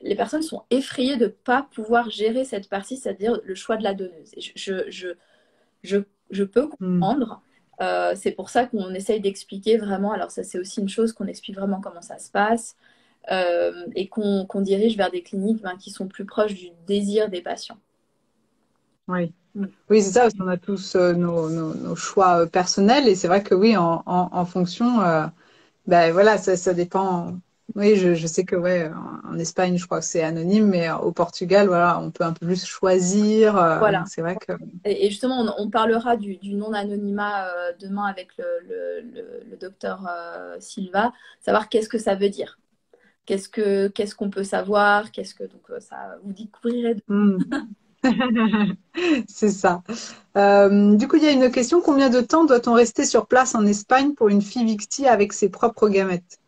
les personnes sont effrayées de ne pas pouvoir gérer cette partie, c'est-à-dire le choix de la donneuse. Et je, je peux Mhm. comprendre. C'est pour ça qu'on essaye d'expliquer vraiment. Alors ça, c'est aussi une chose qu'on explique vraiment comment ça se passe et qu'on dirige vers des cliniques ben, qui sont plus proches du désir des patients. Oui. Mm. Oui, c'est ça, parce qu'on a tous nos choix personnels et c'est vrai que oui, en fonction, ben voilà, ça dépend. Oui, je sais que ouais, en Espagne, je crois que c'est anonyme, mais au Portugal, voilà, on peut un peu plus choisir. Donc Voilà. c'est vrai que Et justement, on parlera du non-anonymat demain avec le docteur Silva, savoir qu'est-ce que ça veut dire. Qu'est-ce qu'on peut savoir, donc ça vous découvrirez. hmm, c'est ça. Du coup, il y a une question. Combien de temps doit-on rester sur place en Espagne pour une FIVIXI avec ses propres gamètes?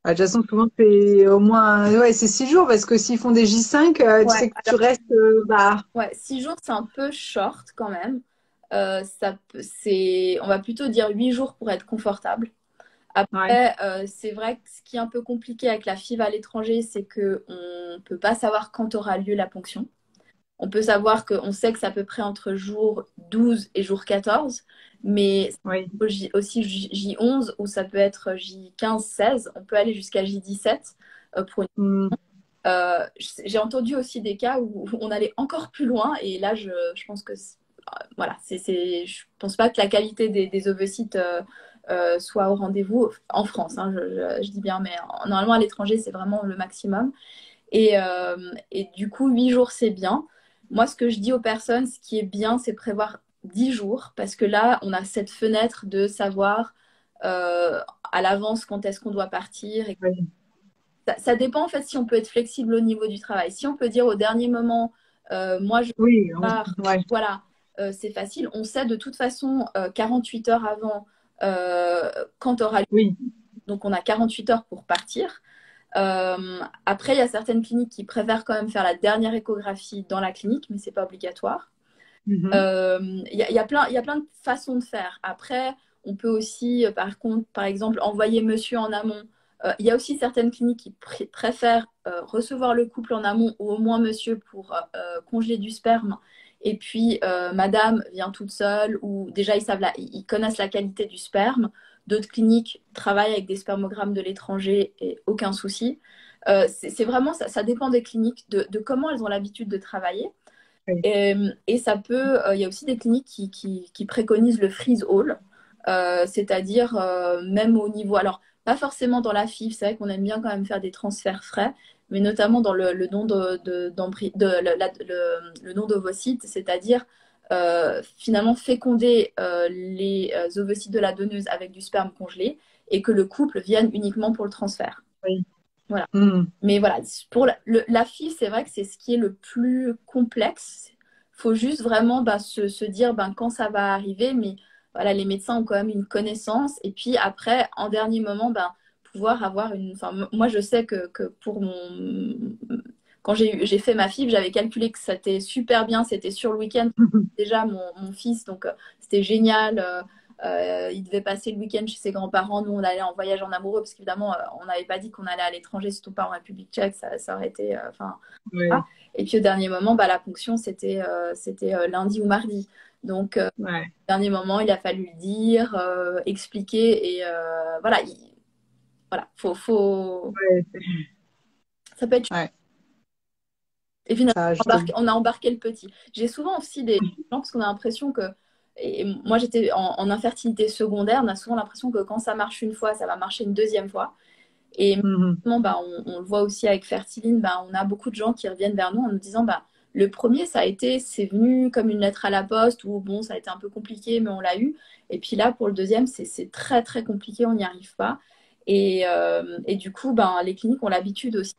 De toute façon, souvent, c'est au moins, ouais, c'est 6 jours parce que s'ils font des J5, tu Ouais, sais que tu restes, bah, ouais, 6 jours, c'est un peu short quand même. On va plutôt dire 8 jours pour être confortable. ouais. Après, c'est vrai que ce qui est un peu compliqué avec la FIV à l'étranger, c'est qu'on ne peut pas savoir quand aura lieu la ponction. On peut savoir qu'on sait que c'est à peu près entre jour 12 et jour 14, mais Oui. aussi J11 ou ça peut être J15, 16. On peut aller jusqu'à J17 pour une Hmm. j'ai entendu aussi des cas où on allait encore plus loin et là je pense que voilà je pense pas que la qualité des ovocytes soit au rendez-vous en France hein, je dis bien mais normalement à l'étranger c'est vraiment le maximum et du coup 8 jours c'est bien. Moi ce que je dis aux personnes ce qui est bien c'est prévoir 10 jours parce que là on a cette fenêtre de savoir euh, à l'avance quand est-ce qu'on doit partir Oui. ça dépend en fait si on peut être flexible au niveau du travail. Si on peut dire au dernier moment, moi je Oui, pars, ouais. voilà, c'est facile. On sait de toute façon 48 heures avant quand aura lieu. Oui. Donc on a 48 heures pour partir. Après, il y a certaines cliniques qui préfèrent quand même faire la dernière échographie dans la clinique, mais c'est pas obligatoire. Mhm. Il y a plein de façons de faire. Après, on peut aussi, par exemple, envoyer monsieur en amont. Il y a aussi certaines cliniques qui préfèrent recevoir le couple en amont ou au moins monsieur pour congeler du sperme. Et puis, madame vient toute seule ou déjà, ils connaissent la qualité du sperme. D'autres cliniques travaillent avec des spermogrammes de l'étranger et aucun souci. C'est vraiment, ça dépend des cliniques, de comment elles ont l'habitude de travailler. Oui. Et ça peut, il y a aussi des cliniques qui préconisent le freeze all, c'est-à-dire même au niveau, alors pas forcément dans la FIV, c'est vrai qu'on aime bien quand même faire des transferts frais, mais notamment dans le don le don d'ovocytes, c'est-à-dire finalement féconder les ovocytes de la donneuse avec du sperme congelé et que le couple vienne uniquement pour le transfert. Oui. Voilà. Mais voilà, pour la FIV, c'est vrai que c'est ce qui est le plus complexe. Il faut juste vraiment se dire quand ça va arriver, mais voilà, les médecins ont quand même une connaissance. Et puis après, en dernier moment, pouvoir avoir une. Enfin, moi, je sais que pour mon. Quand j'ai fait ma FIV, j'avais calculé que c'était super bien, c'était sur le week-end. Déjà, mon fils, donc c'était génial. Il devait passer le week-end chez ses grands-parents. Nous, on allait en voyage en amoureux parce qu'évidemment, on n'avait pas dit qu'on allait à l'étranger, surtout pas en République tchèque. Ça aurait été. Oui. Ah. Et puis au dernier moment, la ponction, c'était lundi ou mardi. Donc, au dernier moment, il a fallu le dire, expliquer. Et voilà, voilà, faut... Ouais. Ça peut être. Ouais. Et finalement, on a embarqué le petit. J'ai souvent aussi des gens, parce qu'on a l'impression que. Et moi, j'étais en infertilité secondaire, on a souvent l'impression que quand ça marche une fois, ça va marcher une deuxième fois. Et on le voit aussi avec Fertiline, on a beaucoup de gens qui reviennent vers nous en nous disant le premier, c'est venu comme une lettre à la poste, ou bon, ça a été un peu compliqué, mais on l'a eu. Et puis là, pour le deuxième, c'est très, très compliqué, on n'y arrive pas. Et du coup, les cliniques ont l'habitude aussi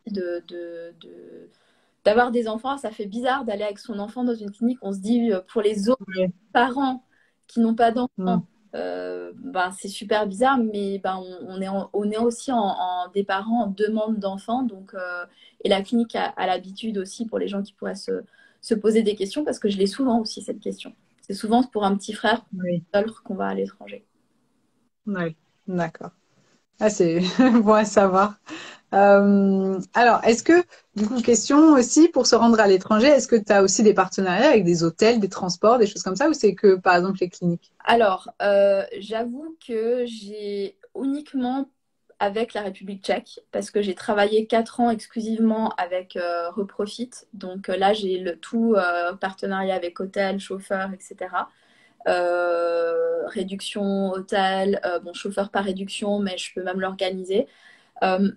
d'avoir des enfants. Ça fait bizarre d'aller avec son enfant dans une clinique. On se dit, pour les autres parents qui n'ont pas d'enfants, c'est super bizarre, mais on est aussi des parents en demande d'enfants. Donc, et la clinique a l'habitude aussi pour les gens qui pourraient se poser des questions, parce que je l'ai souvent aussi, cette question. C'est souvent pour un petit frère seul qu'on va à l'étranger. Oui, d'accord. Ah, c'est bon à savoir. Alors, est-ce que, du coup, question aussi, pour se rendre à l'étranger, est-ce que tu as aussi des partenariats avec des hôtels, des transports, des choses comme ça, ou c'est que, par exemple, les cliniques? Alors, j'avoue que j'ai uniquement avec la République tchèque, parce que j'ai travaillé 4 ans exclusivement avec Reprofit. Donc là, j'ai le tout partenariat avec hôtel, chauffeur, etc. Réduction hôtel, chauffeur par réduction, mais je peux même l'organiser.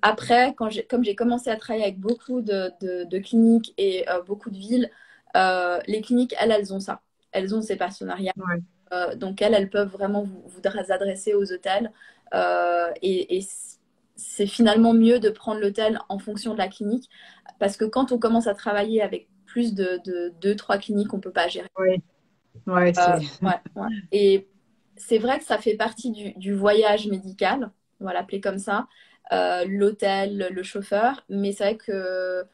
Après, comme j'ai commencé à travailler avec beaucoup de cliniques et beaucoup de villes, les cliniques, elles ont ça. Elles ont ces partenariats. Donc, elles peuvent vraiment vous adresser aux hôtels. Et c'est finalement mieux de prendre l'hôtel en fonction de la clinique, parce que quand on commence à travailler avec plus de 2-3 cliniques, on ne peut pas gérer. Ouais, Et c'est vrai que ça fait partie du voyage médical, on va l'appeler comme ça, l'hôtel, le chauffeur, mais c'est vrai que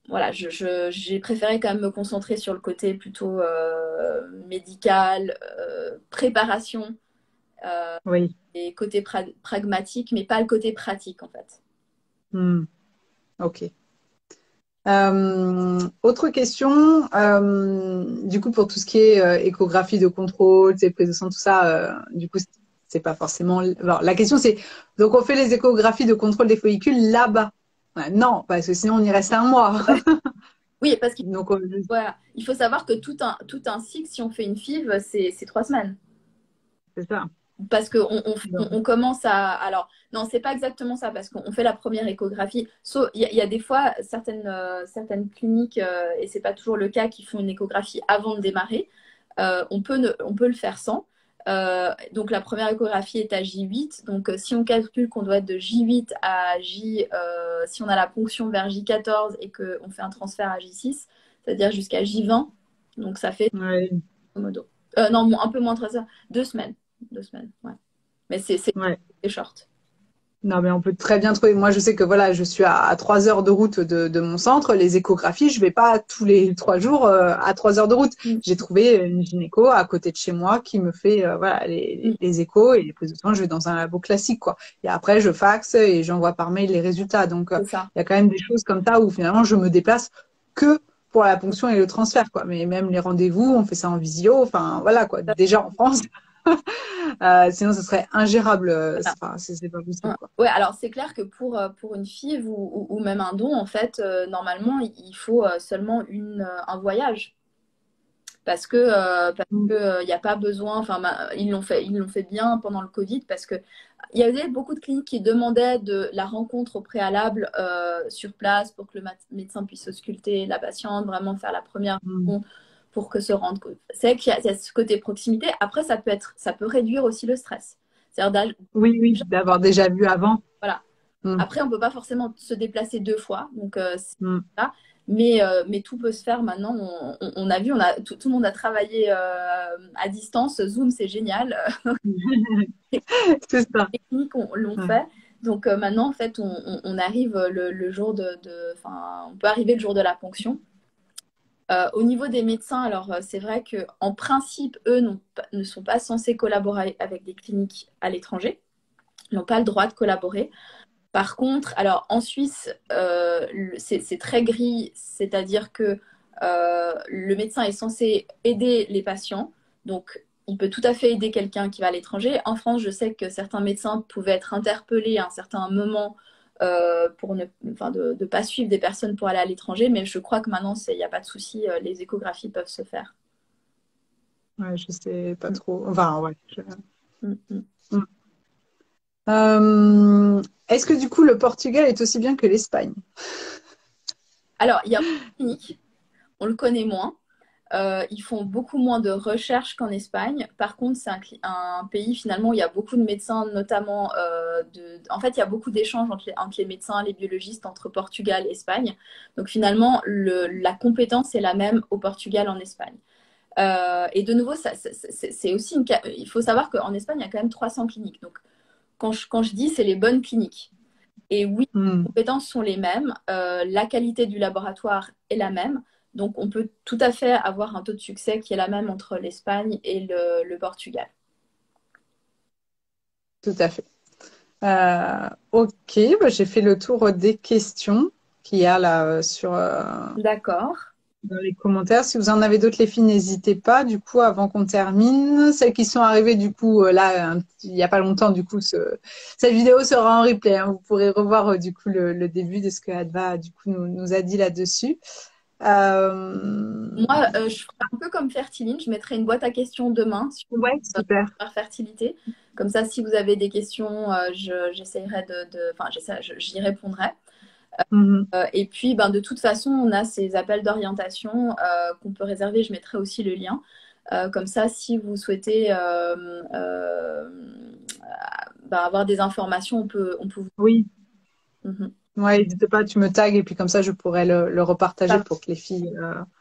voilà, j'ai préféré quand même me concentrer sur le côté plutôt médical, préparation et côté pragmatique, mais pas le côté pratique en fait. Ok. Autre question, du coup, pour tout ce qui est échographie de contrôle, prise de sang, tout ça, du coup, c'est pas forcément. Alors, la question, c'est donc on fait les échographies de contrôle des follicules là-bas? Non, parce que sinon on y reste un mois. Oui, parce qu'il voilà, il faut savoir que tout un cycle, si on fait une FIV, c'est 3 semaines. C'est ça. Parce qu'on commence à... Alors, non, c'est pas exactement ça, parce qu'on fait la première échographie. Il y a des fois, certaines cliniques, et c'est pas toujours le cas, qui font une échographie avant de démarrer. On peut le faire sans. Donc, la première échographie est à J8. Donc, si on calcule qu'on doit être de J8 à J... si on a la ponction vers J14 et qu'on fait un transfert à J6, c'est-à-dire jusqu'à J20. Donc, ça fait... Non, un peu moins de ça. 2 semaines. 2 semaines, ouais. Mais c'est short. Non, mais on peut très bien trouver. Moi, je sais que voilà, je suis à 3 heures de route de mon centre. Les échographies, je vais pas tous les 3 jours à 3 heures de route. J'ai trouvé une gynéco à côté de chez moi qui me fait voilà les échos et les prises de sang. Je vais dans un labo classique, quoi. Et après, je faxe et j'envoie par mail les résultats. Donc, il y a quand même des choses comme ça où finalement, je me déplace que pour la ponction et le transfert, quoi. Mais même les rendez-vous, on fait ça en visio. Enfin, voilà, quoi. Déjà en France. Sinon, ce serait ingérable. C'est pas possible, quoi. Ouais, alors c'est clair que pour une FIV ou même un don, en fait, normalement, il faut seulement un voyage. parce que il n'y a pas besoin, enfin, ils l'ont fait bien pendant le Covid parce que il y avait beaucoup de cliniques qui demandaient de la rencontre au préalable sur place pour que le médecin puisse ausculter la patiente, vraiment faire la première Mm. rencontre pour que se rende compte. C'est vrai qu'il y a ce côté proximité. Après, ça peut réduire aussi le stress. C'est-à-dire, Oui, oui, d'avoir déjà vu avant. voilà. Mm. Après, on peut pas forcément se déplacer deux fois, donc c'est Mm. ça. Mais tout peut se faire maintenant. On a vu, tout le monde a travaillé à distance. Zoom, c'est génial. C'est ça. Les cliniques l'ont Ouais. fait. Donc maintenant, en fait, on arrive le jour enfin, on peut arriver le jour de la ponction. Au niveau des médecins, alors c'est vrai que en principe, eux ne sont pas censés collaborer avec des cliniques à l'étranger. Ils n'ont pas le droit de collaborer. Par contre, alors en Suisse, c'est très gris, c'est-à-dire que le médecin est censé aider les patients, donc il peut tout à fait aider quelqu'un qui va à l'étranger. En France, je sais que certains médecins pouvaient être interpellés à un certain moment pour enfin, de ne pas suivre des personnes pour aller à l'étranger, mais je crois que maintenant, il n'y a pas de souci, les échographies peuvent se faire. Ouais, je sais pas Mm, trop. Enfin, ouais. mm, mm. Mm. Est-ce que du coup, le Portugal est aussi bien que l'Espagne? Alors, il y a beaucoup de cliniques, on le connaît moins. Ils font beaucoup moins de recherches qu'en Espagne. Par contre, c'est un pays finalement où il y a beaucoup de médecins, notamment en fait, il y a beaucoup d'échanges entre les médecins, les biologistes, entre Portugal et Espagne. Donc finalement, la compétence est la même au Portugal, en Espagne. Et de nouveau, c'est aussi il faut savoir qu'en Espagne, il y a quand même 300 cliniques. Donc quand je dis, c'est les bonnes cliniques. Et oui, les Mm. compétences sont les mêmes, la qualité du laboratoire est la même. Donc, on peut tout à fait avoir un taux de succès qui est la même entre l'Espagne et le Portugal. Tout à fait. Ok, bah, j'ai fait le tour des questions qu'il y a là D'accord. dans les commentaires. Si vous en avez d'autres, les filles, n'hésitez pas. Du coup, avant qu'on termine, celles qui sont arrivées, du coup, là, il n'y a pas longtemps, du coup, cette vidéo sera en replay, hein. Vous pourrez revoir, du coup, le début de ce que Adva, du coup, nous a dit là-dessus. Euh, Moi, je ferai un peu comme Fertiline. Je mettrai une boîte à questions demain sur Ouais, super. la fertilité. Comme ça, si vous avez des questions, j'essaierai enfin, j'y répondrai. Mhm. Et puis, ben, de toute façon, on a ces appels d'orientation qu'on peut réserver. Je mettrai aussi le lien. Comme ça, si vous souhaitez ben, avoir des informations, on peut vous... Oui. Mhm. Ouais, n'hésite pas, tu me tags et puis comme ça, je pourrais le repartager Ça, pour que les filles.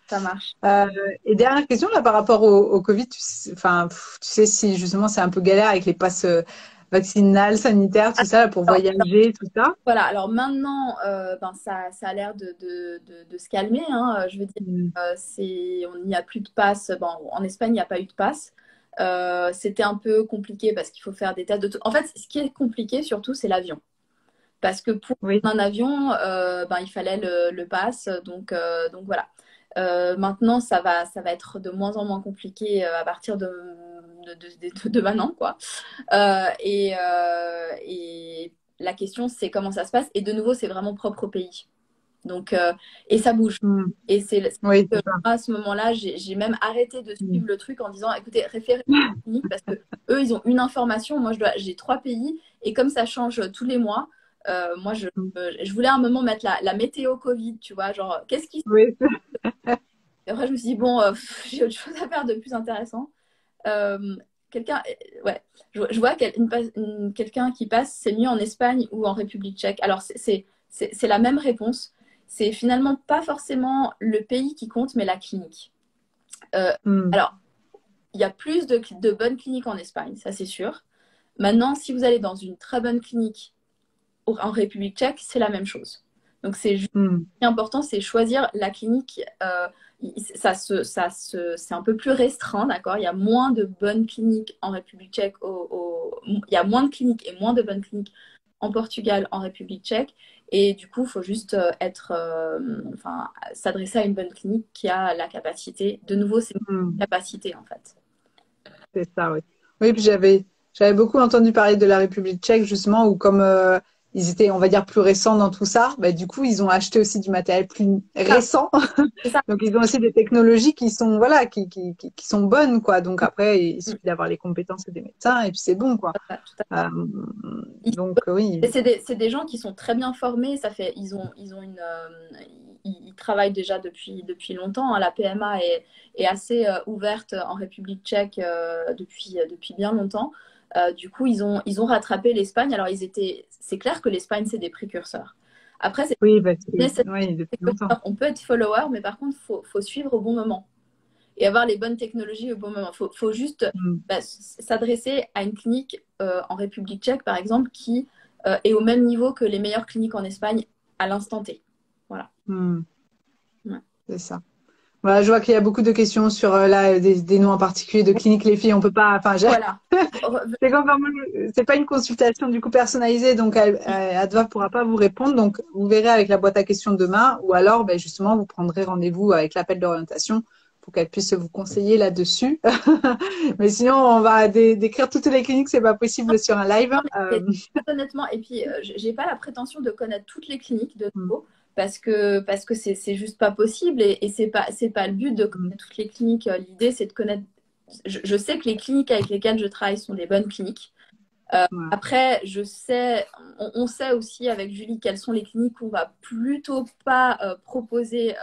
ça marche. Euh, et dernière question là par rapport au Covid, enfin, tu sais si justement c'est un peu galère avec les passes vaccinales, sanitaires, tout ça là, pour Alors, voyager, tout ça. voilà, alors maintenant, ben, ça a l'air de se calmer, hein. Je veux dire, Mm. on n'y a plus de passe. Bon, en Espagne, il n'y a pas eu de passe. C'était un peu compliqué parce qu'il faut faire des tests En fait, ce qui est compliqué surtout, c'est l'avion. Parce que pour Oui. prendre un avion, ben, il fallait le pass. Donc voilà. Maintenant, ça va être de moins en moins compliqué à partir de maintenant, quoi. Et la question, c'est comment ça se passe. Et de nouveau, c'est vraiment propre au pays. Donc, et ça bouge. Mm. Et c'est Oui, que c'est ça. moi, à ce moment-là, j'ai même arrêté de Mm. suivre le truc en disant, écoutez, référez aux cliniques parce que eux, ils ont une information. Moi, j'ai trois pays. Et comme ça change tous les mois, moi, Mm. je voulais à un moment mettre la météo Covid, tu vois, genre, qu'est-ce qui... Oui. Et après, je me suis dit, bon, j'ai autre chose à faire de plus intéressant. Euh, quelqu'un, ouais, je vois quelqu'un qui passe, c'est mieux en Espagne ou en République tchèque. Alors, c'est la même réponse. C'est finalement pas forcément le pays qui compte, mais la clinique. Mm. Alors, il y a plus de bonnes cliniques en Espagne, ça c'est sûr. Maintenant, si vous allez dans une très bonne clinique en République tchèque, c'est la même chose. Donc, c'est juste Mm. qui est important, c'est choisir la clinique. C'est un peu plus restreint, d'accord? Il y a moins de bonnes cliniques en République tchèque. Il y a moins de cliniques et moins de bonnes cliniques en Portugal, en République tchèque. Et du coup, il faut juste enfin, s'adresser à une bonne clinique qui a la capacité. De nouveau, c'est une Mm. capacité, en fait. C'est ça, oui. Oui, puis j'avais beaucoup entendu parler de la République tchèque justement où comme ils étaient, on va dire, plus récents dans tout ça. Bah, du coup, ils ont acheté aussi du matériel plus récent. C'est ça. Donc, ils ont aussi des technologies qui sont, voilà, qui sont bonnes, quoi. Donc, après, il suffit d'avoir les compétences des médecins et puis c'est bon, quoi. Tout à fait. Donc, oui. Et c'est des gens qui sont très bien formés. Ils ont ils travaillent déjà depuis longtemps, hein. La PMA est assez ouverte en République tchèque depuis bien longtemps. Du coup, ils ont rattrapé l'Espagne. Alors, c'est clair que l'Espagne, c'est des précurseurs. Après, Oui, parce que, c'est oui, depuis longtemps. on peut être follower, mais par contre, faut suivre au bon moment et avoir les bonnes technologies au bon moment. Faut juste Mm. s'adresser à une clinique en République tchèque, par exemple, qui est au même niveau que les meilleures cliniques en Espagne à l'instant T. Voilà. Mm. Ouais. C'est ça. Voilà, je vois qu'il y a beaucoup de questions sur là, des noms en particulier de cliniques. Les filles, on peut pas. Enfin, Voilà. c'est comme c'est pas une consultation du coup personnalisée, donc Adva pourra pas vous répondre. Donc, vous verrez avec la boîte à questions demain, ou alors, ben, justement, vous prendrez rendez-vous avec l'appel d'orientation pour qu'elle puisse vous conseiller là-dessus. Mais sinon, on va décrire toutes les cliniques, c'est pas possible sur un live. Non, mais honnêtement, et puis j'ai pas la prétention de connaître toutes les cliniques de nouveau parce que c'est juste pas possible et c'est pas le but de connaître toutes les cliniques. L'idée c'est de connaître. Je sais que les cliniques avec lesquelles je travaille sont des bonnes cliniques. Voilà. Après, on sait aussi avec Julie quelles sont les cliniques qu'on va plutôt pas proposer.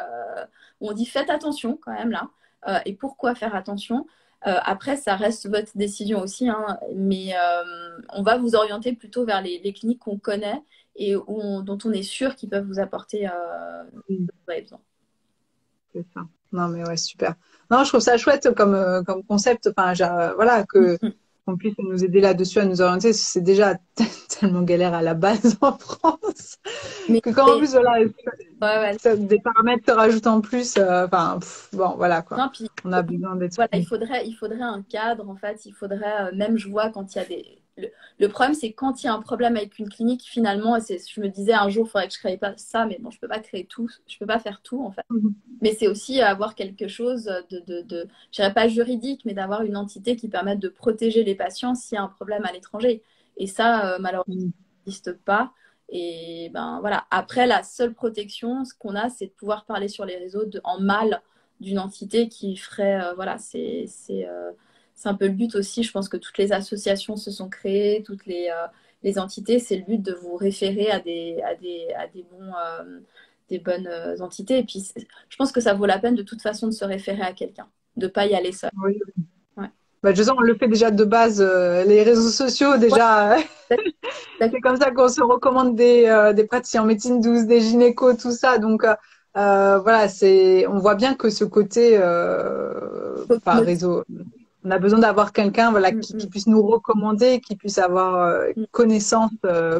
On dit faites attention quand même là. Et pourquoi faire attention? Après, ça reste votre décision aussi, hein, mais on va vous orienter plutôt vers les cliniques qu'on connaît et dont on est sûr qu'ils peuvent vous apporter ce Mm. que vous avez besoin. C'est ça. Non, mais ouais, super. Non, je trouve ça chouette comme concept. Enfin, voilà, Mhm. qu'on puisse nous aider là-dessus, à nous orienter. C'est déjà tellement galère à la base en France. Mais, Que quand en mais- plus, voilà, ouais, ouais. des paramètres se rajoutent en plus, enfin, bon, voilà, quoi. Non, puis On a besoin d'être voilà, soutenu. il faudrait un cadre, en fait. Il faudrait, même je vois quand il y a le problème, c'est quand il y a un problème avec une clinique, finalement, je me disais un jour, il faudrait que je crée pas ça, mais bon, je peux pas créer tout, je peux pas faire tout, en fait. Mais c'est aussi avoir quelque chose je dirais pas juridique, mais d'avoir une entité qui permette de protéger les patients s'il y a un problème à l'étranger. Et ça, malheureusement, Mm. n'existe pas. Et ben voilà. Après, la seule protection, ce qu'on a, c'est de pouvoir parler sur les réseaux en mal d'une entité qui ferait. Voilà, c'est un peu le but aussi. Je pense que toutes les associations se sont créées, toutes les entités, c'est le but de vous référer à des bons. Des bonnes entités. Et puis, je pense que ça vaut la peine de toute façon de se référer à quelqu'un, de ne pas y aller seul. Oui. Ouais. Bah, de toute façon, on le fait déjà de base, les réseaux sociaux, déjà. C'est comme ça qu'on se recommande des praticiens en médecine douce, des gynécos, tout ça. Donc, voilà, on voit bien que ce côté, enfin, réseau, on a besoin d'avoir quelqu'un, voilà, qui puisse nous recommander, qui puisse avoir connaissance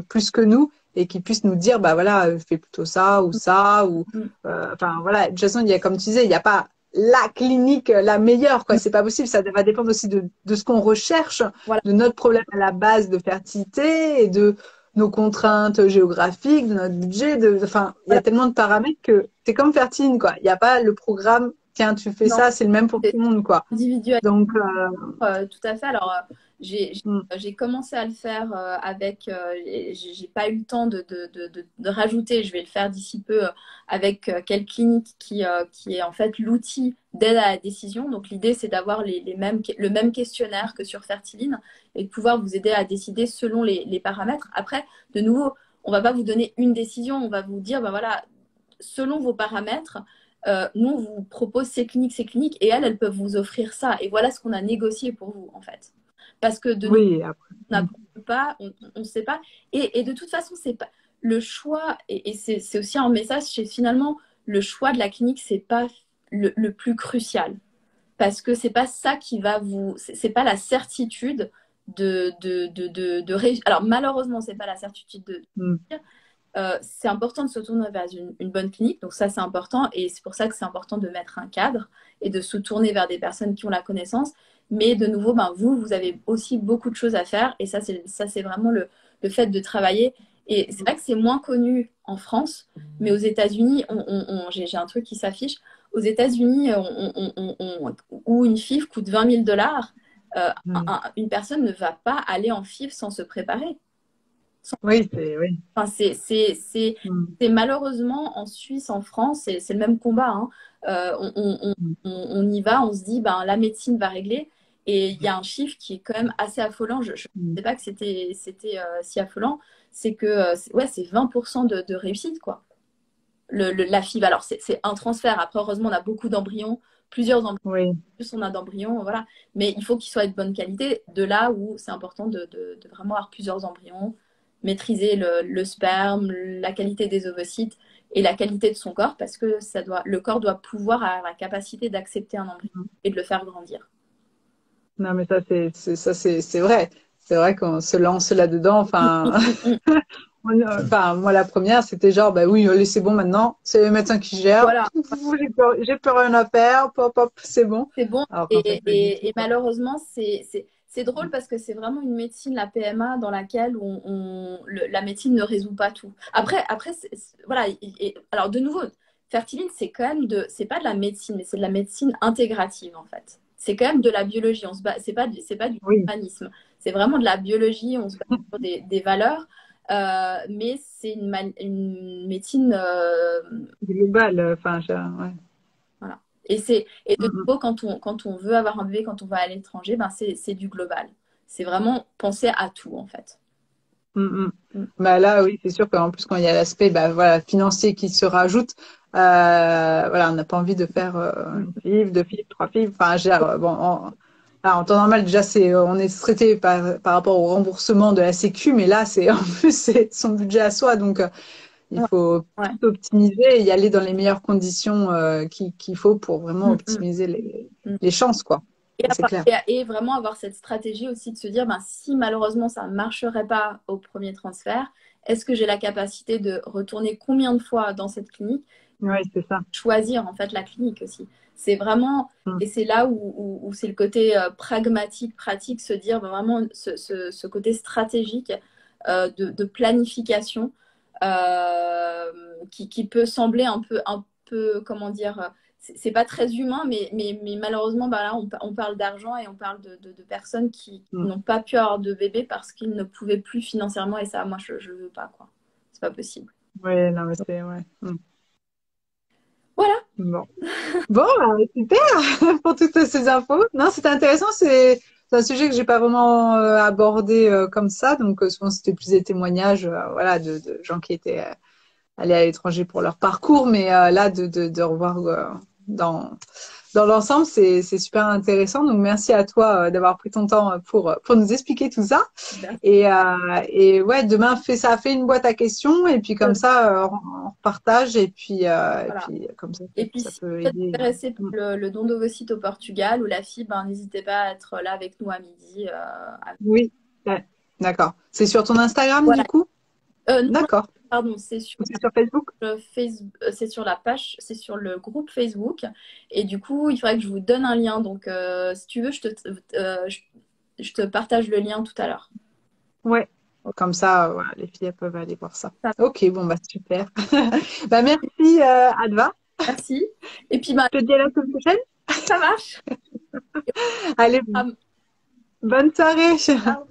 plus que nous et qui puisse nous dire, bah voilà, fais plutôt ça ou ça ou, enfin voilà. De toute façon, il y a, comme tu disais, il n'y a pas la clinique la meilleure, quoi. C'est pas possible. Ça va dépendre aussi de ce qu'on recherche, Voilà. de notre problème à la base de fertilité et de nos contraintes géographiques, de notre budget. Enfin, il y a Voilà. tellement de paramètres que c'est comme Fertile, quoi. Il n'y a pas le programme. Tiens, tu fais Non, ça, c'est le même pour tout c'est le monde, quoi. individuel. Donc, Tout à fait. Alors, mm, j'ai commencé à le faire avec. J'ai pas eu le temps de rajouter. Je vais le faire d'ici peu avec quelle clinique qui est en fait l'outil d'aide à la décision. Donc, l'idée, c'est d'avoir le même questionnaire que sur Fertiline et de pouvoir vous aider à décider selon les paramètres. Après, de nouveau, on va pas vous donner une décision. On va vous dire, ben voilà, selon vos paramètres. Nous, on vous propose ces cliniques, et elles peuvent vous offrir ça. Et voilà ce qu'on a négocié pour vous, en fait. Parce que de nous, oui, après. on n'approuve pas, on ne sait pas. Et de toute façon, c'est pas le choix, et c'est aussi un message, c'est finalement le choix de la clinique, c'est pas le plus crucial. Parce que c'est pas ça qui va vous. C'est pas la certitude de réussir. Alors, malheureusement, c'est pas la certitude de Mm, c'est important de se tourner vers une bonne clinique, donc ça c'est important et c'est pour ça que c'est important de mettre un cadre et de se tourner vers des personnes qui ont la connaissance. Mais de nouveau, ben, vous avez aussi beaucoup de choses à faire et ça c'est vraiment le fait de travailler. Et c'est vrai que c'est moins connu en France, mais aux États-Unis, j'ai un truc qui s'affiche. Aux États-Unis, où une FIV coûte 20 000 $, mm. une personne ne va pas aller en FIV sans se préparer. Oui, c'est oui. Enfin, Mm. c'est malheureusement en Suisse, en France, c'est le même combat, hein. On y va, on se dit, ben, la médecine va régler. Et il y a un chiffre qui est quand même assez affolant. Je ne Mm. sais pas que c'était si affolant. C'est que ouais, c'est 20% de réussite, quoi. La FIV. Alors, c'est un transfert. Après, heureusement, on a beaucoup d'embryons, plusieurs embryons. Oui. Plus on a d'embryons, voilà. Mais il faut qu'ils soient de bonne qualité. De là où c'est important de vraiment avoir plusieurs embryons, maîtriser le sperme, la qualité des ovocytes et la qualité de son corps, parce que le corps doit pouvoir avoir la capacité d'accepter un embryon et de le faire grandir. Non, mais ça, c'est vrai. C'est vrai qu'on se lance là-dedans. Enfin, enfin, moi, la première, c'était genre, bah oui, allez, c'est bon maintenant. C'est le médecin qui gère. Voilà, J'ai plus rien à faire. Pop, pop, c'est bon. c'est bon. Alors qu'en fait, Et, pas du tout, et quoi. malheureusement, c'est drôle parce que c'est vraiment une médecine, la PMA, dans laquelle la médecine ne résout pas tout. Après voilà. Alors, de nouveau, fertiline, c'est pas de la médecine, mais c'est de la médecine intégrative, en fait. C'est quand même de la biologie. C'est pas du Oui, humanisme. C'est vraiment de la biologie. On se base sur des valeurs. Mais c'est une médecine. global. Enfin, ouais. Voilà. Et de Mm, nouveau, quand on veut avoir un bébé, quand on va à l'étranger, ben c'est du global. C'est vraiment penser à tout, en fait. mm, mm, mm. Mm. Bah là, oui, c'est sûr qu'en plus, quand il y a l'aspect, bah voilà, financier qui se rajoute, voilà, on n'a pas envie de faire une FIV, deux FIV, trois FIV. Enfin, bon, en temps normal, déjà, on est traité par rapport au remboursement de la Sécu, mais là, c'est en plus, c'est son budget à soi, donc il Ouais, faut ouais. tout optimiser et y aller dans les meilleures conditions qu'il faut pour vraiment Mm, mm, optimiser mm. les chances, quoi. Et, Ça, c'est clair. et vraiment avoir cette stratégie aussi de se dire, ben, si malheureusement ça ne marcherait pas au premier transfert, est-ce que j'ai la capacité de retourner combien de fois dans cette clinique? Oui, c'est ça. Choisir en fait la clinique aussi. C'est vraiment, Mm, et c'est là où c'est le côté pragmatique, pratique, se dire ben, vraiment ce côté stratégique de planification euh, qui peut sembler un peu comment dire, c'est pas très humain, mais malheureusement, bah là, on parle d'argent et on parle de personnes qui mm. n'ont pas pu avoir de bébé parce qu'ils ne pouvaient plus financièrement, et ça, moi, je veux pas, quoi. C'est pas possible. Oui, non, mais c'est, ouais. Mm. Voilà. Bon. Bon, super pour toutes ces infos. Non, c'était intéressant. C'est un sujet que j'ai pas vraiment abordé comme ça. Donc, souvent, c'était plus des témoignages, voilà, de gens qui étaient allés à l'étranger pour leur parcours. Mais là, de revoir dans l'ensemble, c'est super intéressant. Donc, merci à toi d'avoir pris ton temps pour nous expliquer tout ça. Et ouais, demain, fait une boîte à questions. Et puis, comme ça, on partage. Et Voilà. puis comme Et puis, ça si peut vous êtes aider. intéressé par Mm. le don d'ovocytes au Portugal ou la fibre, ben, n'hésitez pas à être là avec nous à midi. Oui, ouais. D'accord. C'est sur ton Instagram, Voilà. du coup? Non, D'accord. pardon, Ou c'est sur Facebook? C'est sur la page, c'est sur le groupe Facebook. Et du coup, il faudrait que je vous donne un lien. Donc, si tu veux, je te partage le lien tout à l'heure. Ouais. Ok. Comme ça, voilà, les filles elles peuvent aller voir ça. Ça- Ok, bon, bah super. Bah merci, Adva. Merci. Et puis, bah, Je te dis à la semaine prochaine. ça marche. Allez, Ah, bonne soirée. ciao.